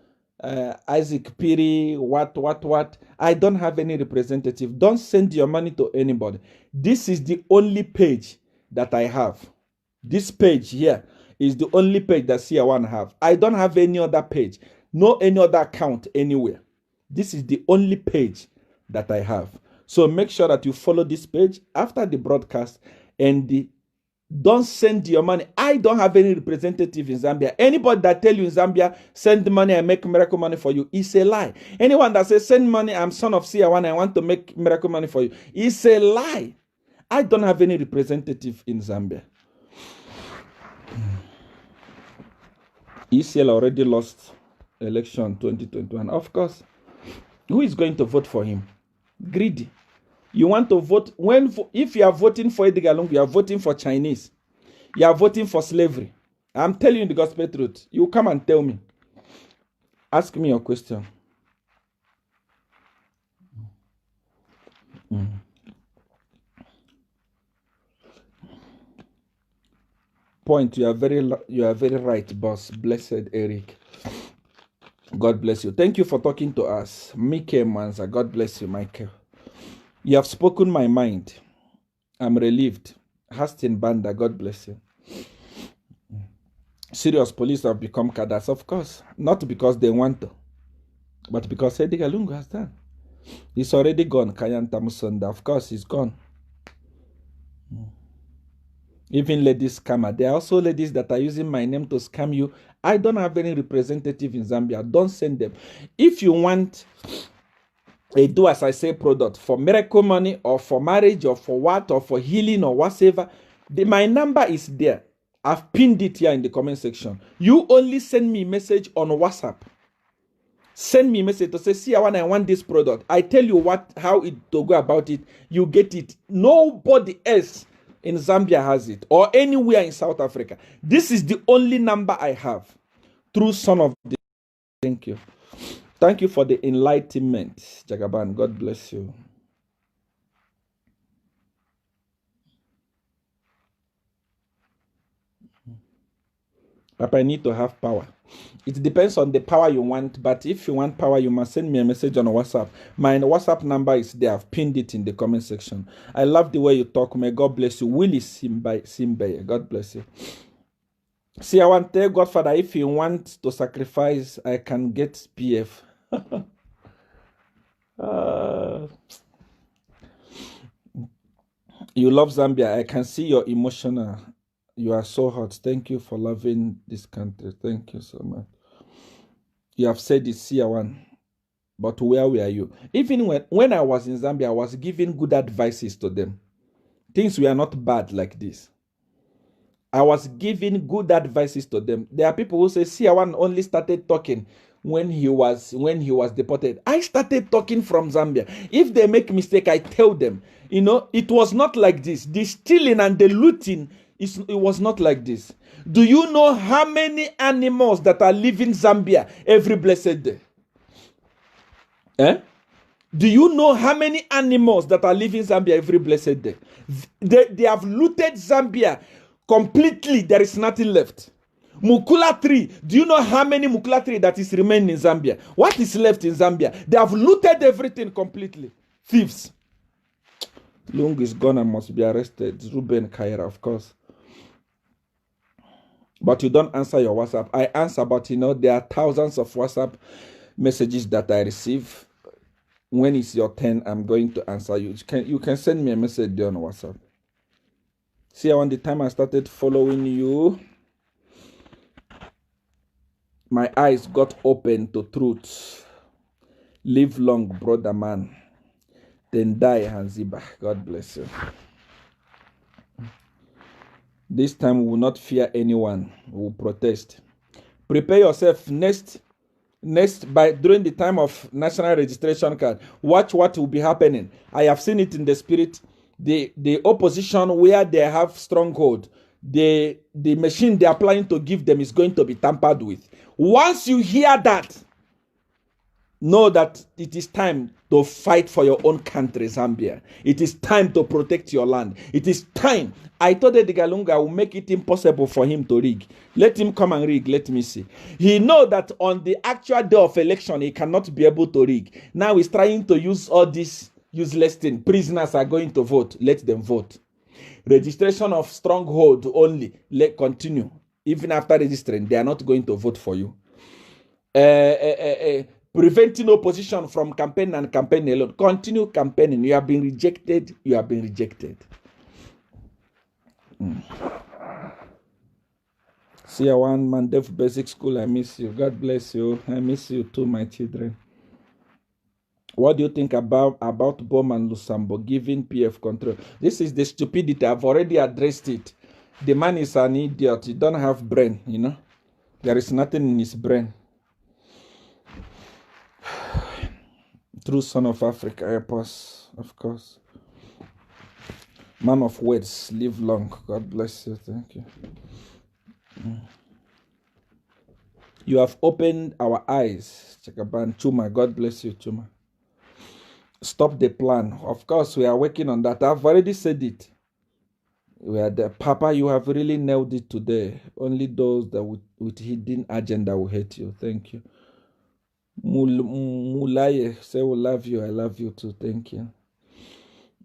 Isaac Piri, what. I don't have any representative. Don't send your money to anybody. This is the only page that I have. This page here is the only page that SEER1 have. I don't have any other page. No any other account anywhere. This is the only page that I have. So make sure that you follow this page after the broadcast and don't send your money. I don't have any representative in Zambia. Anybody that tell you in Zambia, send money, I make miracle money for you, it's a lie. Anyone that says, send money, I'm son of SEER1, I want to make miracle money for you, it's a lie. I don't have any representative in Zambia. ECL already lost election 2021. Of course, who is going to vote for him? Greedy. You want to vote if you are voting for Edgar Lungu, you are voting for Chinese. You are voting for slavery. I'm telling you the gospel truth. You come and tell me. Ask me your question. Point. You are very right, boss. Blessed Eric. God bless you. Thank you for talking to us. Michael Manza. God bless you, Michael. You have spoken my mind. I'm relieved. Hastin Banda. God bless you. Serious police have become cadres, of course. Not because they want to, but because Edgar Lungu has done. He's already gone. Kayanta Musonda. Of course, he's gone. Even ladies scammer. There are also ladies that are using my name to scam you. I don't have any representative in Zambia. Don't send them. If you want a do as I say product for miracle money or for marriage or for what or for healing or whatever, my number is there. I've pinned it here in the comment section. You only send me a message on WhatsApp. Send me a message to say, see, I want this product. I tell you how to go about it. You get it. Nobody else in Zambia has it, or anywhere in South Africa. This is the only number I have. Through Son of the. Thank you. Thank you for the enlightenment, Jagaban. God bless you. Papa, I need to have power. It depends on the power you want, but if you want power, you must send me a message on WhatsApp. My WhatsApp number is there. I've pinned it in the comment section. I love the way you talk. May God bless you. Willie Simbe. God bless you. See, I want to tell Godfather, if you want to sacrifice, I can get PF. You love Zambia. I can see your emotional. You are so hot. Thank you for loving this country. Thank you so much. You have said it's SEER1, but where were you? Even when I was in Zambia, I was giving good advices to them. Things were not bad like this. I was giving good advices to them. There are people who say SEER1 only started talking when he was deported. I started talking from Zambia. If they make mistake, I tell them. You know, it was not like this. The stealing and the looting, it was not like this. Do you know how many animals that are leaving Zambia every blessed day? Do you know how many animals that are leaving Zambia every blessed day? They have looted Zambia completely. There is nothing left. Mukula tree. Do you know how many Mukula tree that is remaining in Zambia? What is left in Zambia? They have looted everything completely. Thieves. Lungu is gone and must be arrested. Ruben Kaira, of course. But you don't answer your WhatsApp. I answer, but you know, there are thousands of WhatsApp messages that I receive. When it's your turn, I'm going to answer you. You can send me a message there on WhatsApp. See, around the time I started following you, my eyes got open to truth. Live long, brother man. Then die, Hanziba. God bless you. This time we will not fear anyone. We will protest. Prepare yourself during the time of national registration card. Watch what will be happening. I have seen it in the spirit. The opposition, where they have stronghold, the machine they are planning to give them is going to be tampered with. Once you hear that, know that it is time to fight for your own country, Zambia. It is time to protect your land. It is time. I told Edgar Lungu I will make it impossible for him to rig. Let him come and rig. Let me see. He knows that on the actual day of election, he cannot be able to rig. Now he's trying to use all this useless thing. Prisoners are going to vote. Let them vote. Registration of stronghold only. Let continue. Even after registering, they are not going to vote for you. Preventing opposition from campaign and campaign alone. Continue campaigning. You have been rejected. You have been rejected. SEER1 Mandef Basic School, I miss you. God bless you. I miss you too, my children. What do you think about Bom and Lusambo giving PF control? This is the stupidity. I've already addressed it. The man is an idiot. He don't have brain, you know. There is nothing in his brain. True son of Africa, help us, of course. Man of words, live long. God bless you. Thank you. You have opened our eyes. Chakaban Chuma, God bless you, Chuma. Stop the plan. Of course, we are working on that. I've already said it. We are there. Papa, you have really nailed it today. Only those that with hidden agenda will hate you. Thank you. Mulaye, say we love you. I love you too. Thank you.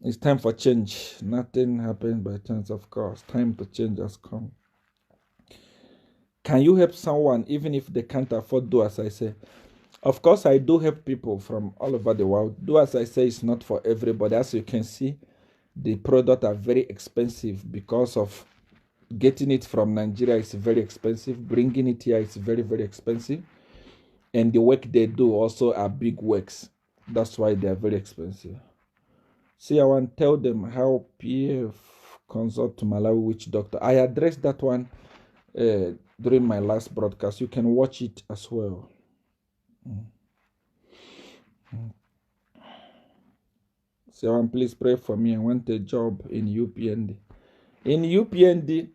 It's time for change. Nothing happened by chance, of course. Time to change has come. Can you help someone even if they can't afford do as I say? Of course, I do help people from all over the world. Do as I say is not for everybody. As you can see, the products are very expensive because of getting it from Nigeria is very expensive. Bringing it here is very, very expensive. And the work they do also are big works. That's why they are very expensive. See, I want to tell them how PF consult to Malawi witch doctor. I addressed that one during my last broadcast. You can watch it as well. So please pray for me. I want a job in UPND. In UPND,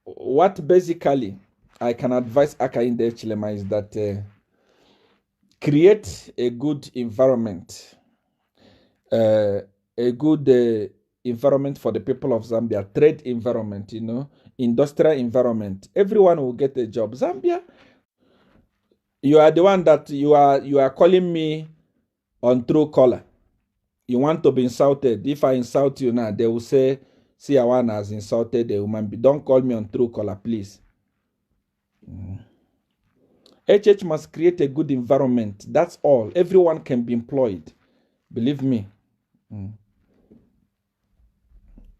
what basically I can advise Akainde Chilema is that create a good environment. A good environment for the people of Zambia, trade environment, industrial environment. Everyone will get a job. Zambia, you are the one that you are calling me on Truecaller. You want to be insulted. If I insult you now, they will say, see, Awan has insulted a woman. Don't call me on Truecaller, please. HH must create a good environment. That's all. Everyone can be employed. Believe me.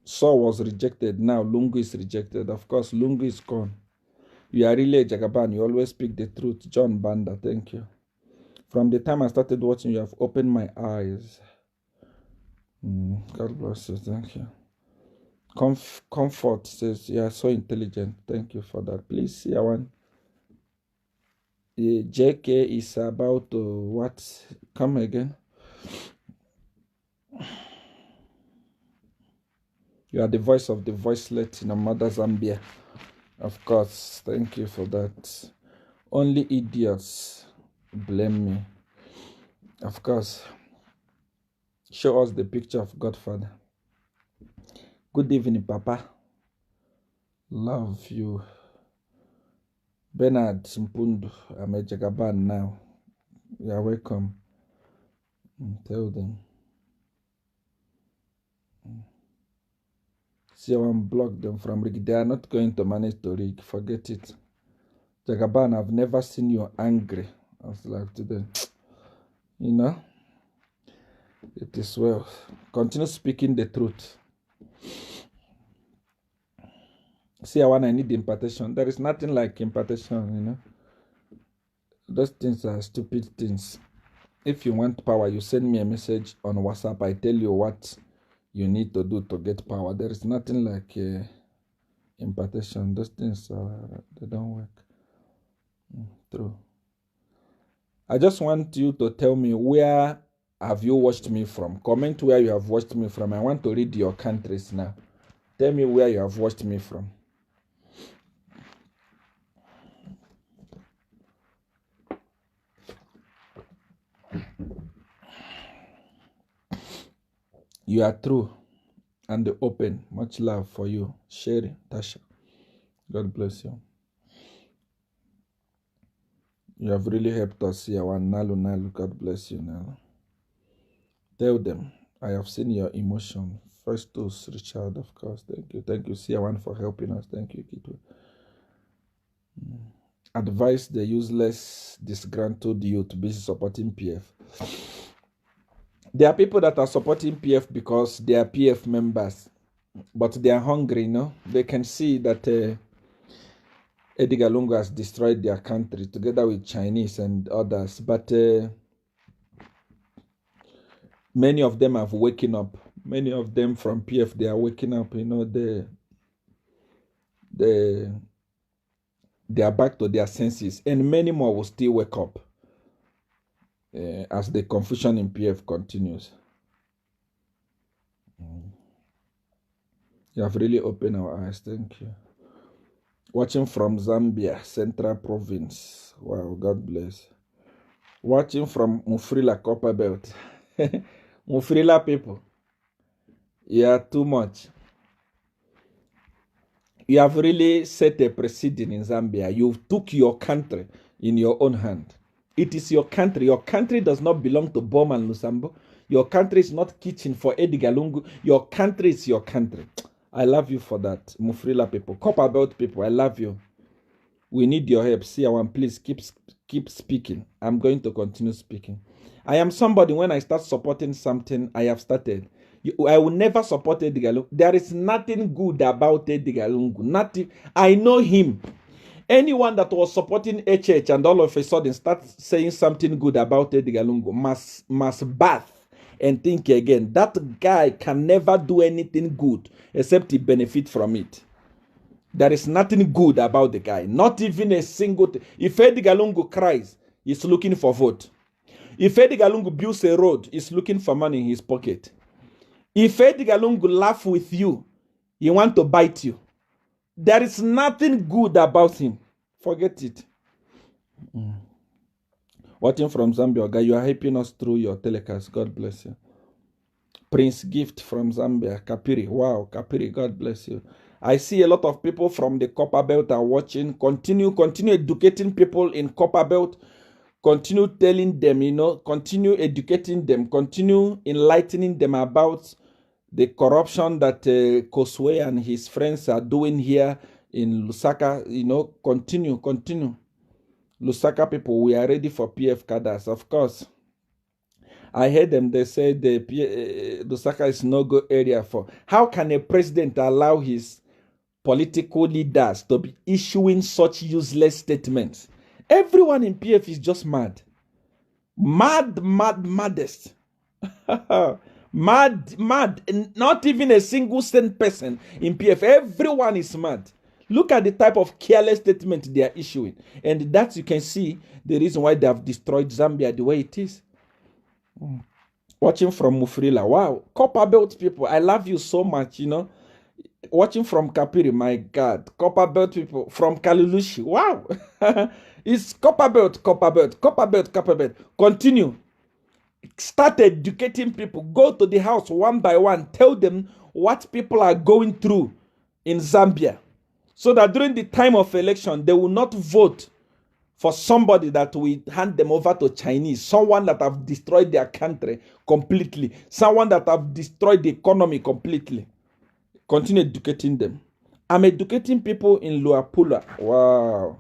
Saul was rejected. Now Lungu is rejected. Of course, Lungu is gone. You are really a Jagaban. You always speak the truth. John Banda, thank you. From the time I started watching, you have opened my eyes. God bless you. Thank you. Comfort says you are so intelligent. Thank you for that. Please see, I want. JK is about what? Come again. You are the voice of the voiceless in a mother Zambia. Of course, thank you for that. Only idiots blame me. Of course. Show us the picture of Godfather. Good evening, Papa. Love you. Bernard Simpundu, I'm a Jagaban now. You are welcome. Tell them. See, I want to block them from Rig. They are not going to manage to Rig. Forget it. Jagaban, I've never seen you angry. I was like today. It is well. Continue speaking the truth. See, I need impartation. There is nothing like impartation, Those things are stupid things. If you want power, you send me a message on WhatsApp. I tell you what you need to do to get power. There is nothing like impartation. Those things, they don't work. True. I just want you to tell me where have you watched me from. Comment where you have watched me from. I want to read your countries now. Tell me where you have watched me from. You are true and open. Much love for you. Sherry, Tasha. God bless you. You have really helped us here. Nalu. God bless you, Nalu. Tell them, I have seen your emotion. First to Richard, of course. Thank you. Thank you, Sia1, for helping us. Thank you, Kitu. Advise the useless, disgruntled youth busy supporting PF. There are people that are supporting PF because they are PF members, but they are hungry, They can see that Edgar Lungu has destroyed their country together with Chinese and others, but many of them have waken up. Many of them from PF, they are waking up, they are back to their senses, and many more will still wake up. as the confusion in PF continues. You have really opened our eyes. Thank you. Watching from Zambia, Central Province. Wow, God bless. Watching from Mufrila, Copper Belt. Mufrila people, you are too much. You have really set a precedent in Zambia. You took your country in your own hand. It is your country. Your country does not belong to Boma and Lusambo. Your country is not kitchen for Edgar Lungu. Your country is your country. I love you for that, Mufrila people. Copper Belt people, I love you. We need your help. SEER1, please keep speaking. I'm going to continue speaking. I am somebody, when I start supporting something, I have started. I will never support Edgar Lungu. There is nothing good about Edgar Lungu. Nothing. I know him. Anyone that was supporting HH and all of a sudden start saying something good about Edgar Lungu must bath and think again. That guy can never do anything good except he benefit from it. There is nothing good about the guy. Not even a single thing. If Edgar Lungu cries, he's looking for vote. If Edgar Lungu builds a road, he's looking for money in his pocket. If Edgar Lungu laughs with you, he wants to bite you. There is nothing good about him. Forget it. Watching from Zambia, guy, you are helping us through your telecast. God bless you. Prince Gift from Zambia, Kapiri. Wow, Kapiri, God bless you. I see a lot of people from the Copper Belt are watching. Continue educating people in Copper Belt. Continue telling them, continue educating them. Continue enlightening them about the corruption that Koswe and his friends are doing here in Lusaka. Continue. Lusaka people, we are ready for PF cadres, of course. I heard them, they say Lusaka is no go area for. How can a president allow his political leaders to be issuing such useless statements? Everyone in PF is just mad. Maddest. Mad. Not even a single sane person in PF. Everyone is mad. Look at the type of careless statement they are issuing. And that you can see the reason why they have destroyed Zambia the way it is. Watching from Mufrila. Wow. Copper Belt people, I love you so much, Watching from Kapiri, my God. Copper Belt people from Kalulushi. Wow. It's Copper Belt. Continue. Start educating people. Go to the house one by one. Tell them what people are going through in Zambia. So that during the time of election, they will not vote for somebody that will hand them over to Chinese. Someone that have destroyed their country completely. Someone that have destroyed the economy completely. Continue educating them. I'm educating people in Luapula. Wow.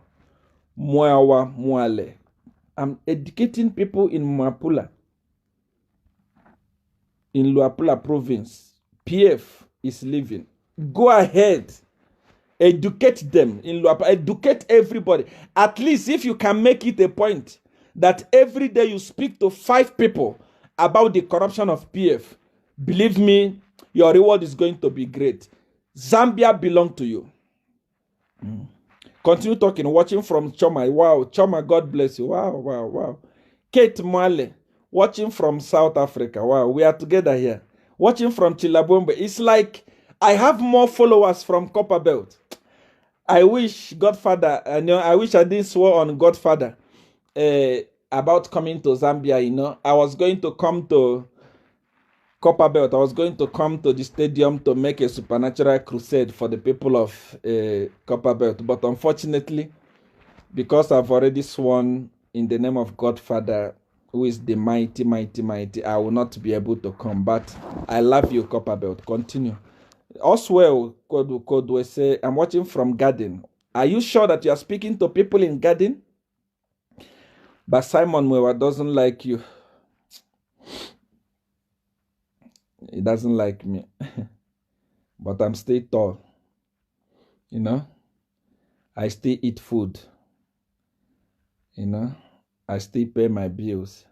Mwawa Mwale. I'm educating people in Mwapula. In Luapula province. PF is leaving. Go ahead. Educate them in Luapula. Educate everybody. At least if you can make it a point that every day you speak to 5 people about the corruption of PF, believe me, your reward is going to be great. Zambia belongs to you. Continue talking. Watching from Choma. Wow. Choma, God bless you. Wow. Kate Mwale. Watching from South Africa. Wow. We are together here. Watching from Chilabombe. It's like I have more followers from Copper Belt. I wish Godfather, I wish I didn't swear on Godfather about coming to Zambia, I was going to come to Copper Belt. I was going to come to the stadium to make a supernatural crusade for the people of Copper Belt. But unfortunately, because I've already sworn in the name of Godfather, who is the mighty, I will not be able to come. But I love you, Copper Belt. Continue. Oswell could we say, I'm watching from Garden. Are you sure that you are speaking to people in Garden? But Simon Mwewa doesn't like you. He doesn't like me. But I'm still tall. I still eat food. I still pay my bills.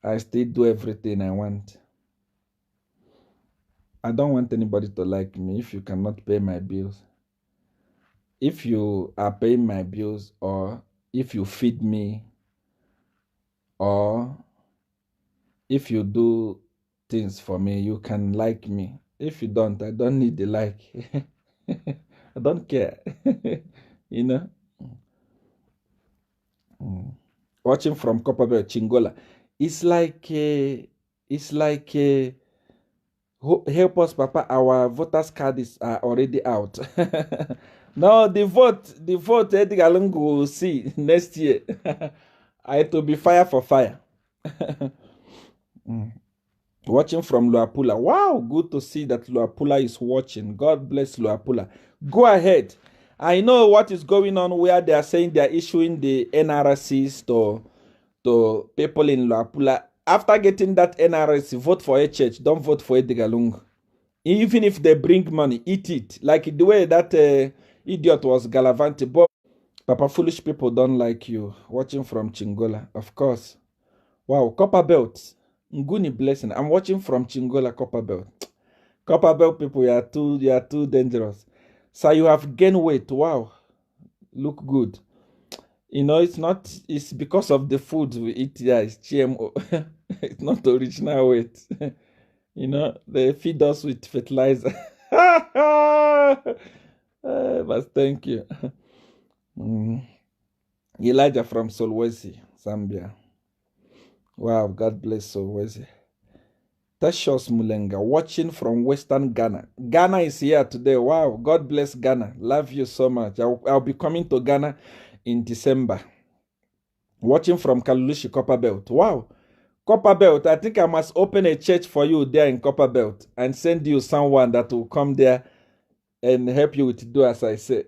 I still do everything I want. I don't want anybody to like me if you cannot pay my bills. If you are paying my bills or if you feed me, or if you do things for me, you can like me. If you don't, I don't need the like. I don't care. You know? Watching from Copperbelt, Chingola. It's like, help us, Papa. Our voters' card are already out. No, the vote, Edgar Lungu will see next year. It will be fire for fire. Watching from Luapula. Wow, good to see that Luapula is watching. God bless Luapula. Go ahead. I know what is going on where they are saying they are issuing the NRCs to people in Luapula. After getting that NRC, vote for a church. Don't vote for Edgar Lungu. Even if they bring money, eat it. Like the way that idiot was gallivanting. But Papa, foolish people don't like you. Watching from Chingola, of course. Wow, Copperbelt. Nguni blessing. I'm watching from Chingola, Copperbelt. Copperbelt people, you are too dangerous. So you have gained weight. Wow. Look good. You know, it's because of the food we eat here. It's GMO. It's not original weight. You know, they feed us with fertilizer. But thank you. Elijah from Solwezi, Zambia. Wow, God bless Solwezi. Tashos Mulenga, watching from Western Ghana. Ghana is here today. Wow, God bless Ghana. Love you so much. I'll be coming to Ghana in December. Watching from Kalulushi, Copperbelt. Wow. Copperbelt, I think I must open a church for you there in Copperbelt and send you someone that will come there and help you with do as I say.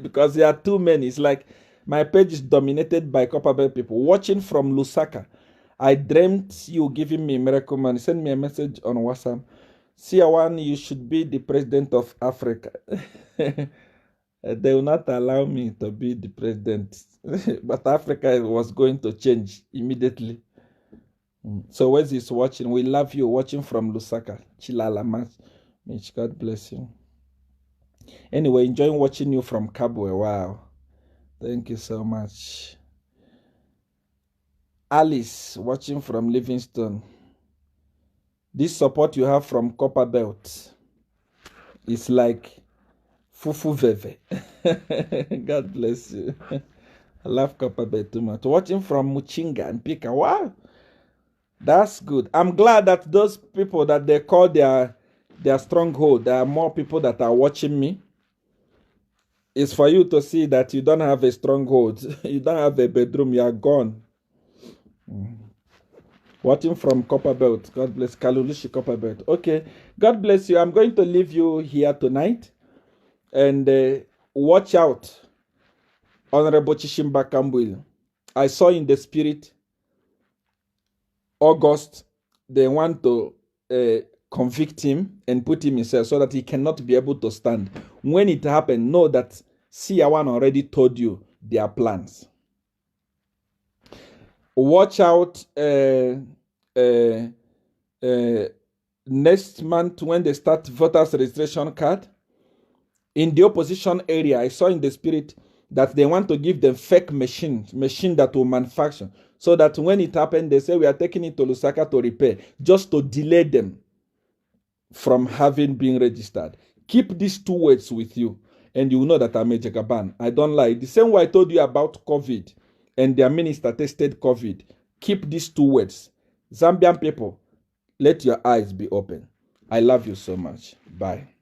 Because there are too many. It's like my page is dominated by Copperbelt people. Watching from Lusaka. I dreamt you giving me miracle money. Send me a message on WhatsApp. SEER1, you should be the president of Africa. They will not allow me to be the president. But Africa was going to change immediately. So Wes is watching. We love you. Watching from Lusaka. Chilala. God bless you. Anyway, enjoying watching you from Kabwe. Wow. Thank you so much. Alice, watching from Livingstone. This support you have from Copperbelt is like Fufu Veve. God bless you. I love Copperbelt too much. Watching from Muchinga and Pika. Wow. That's good. I'm glad that those people that they call their stronghold, there are more people that are watching me. It's for you to see that you don't have a stronghold. You don't have a bedroom. You are gone. Watching from Copperbelt. God bless. Kalulushi Copperbelt. Okay. God bless you. I'm going to leave you here tonight. And watch out. Honorable Chishimba Kambwil. I saw in the spirit August, they want to convict him and put him in cell so that he cannot be able to stand. When it happened, know that SEER1 already told you their plans. Watch out next month when they start voters registration card. In the opposition area, I saw in the spirit that they want to give them fake machine that will manufacture. So that when it happened, they say we are taking it to Lusaka to repair, just to delay them from having been registered. Keep these two words with you, and you will know that I'm a Jagaban. I don't lie. The same way I told you about COVID, and their minister tested COVID. Keep these two words. Zambian people, let your eyes be open. I love you so much. Bye.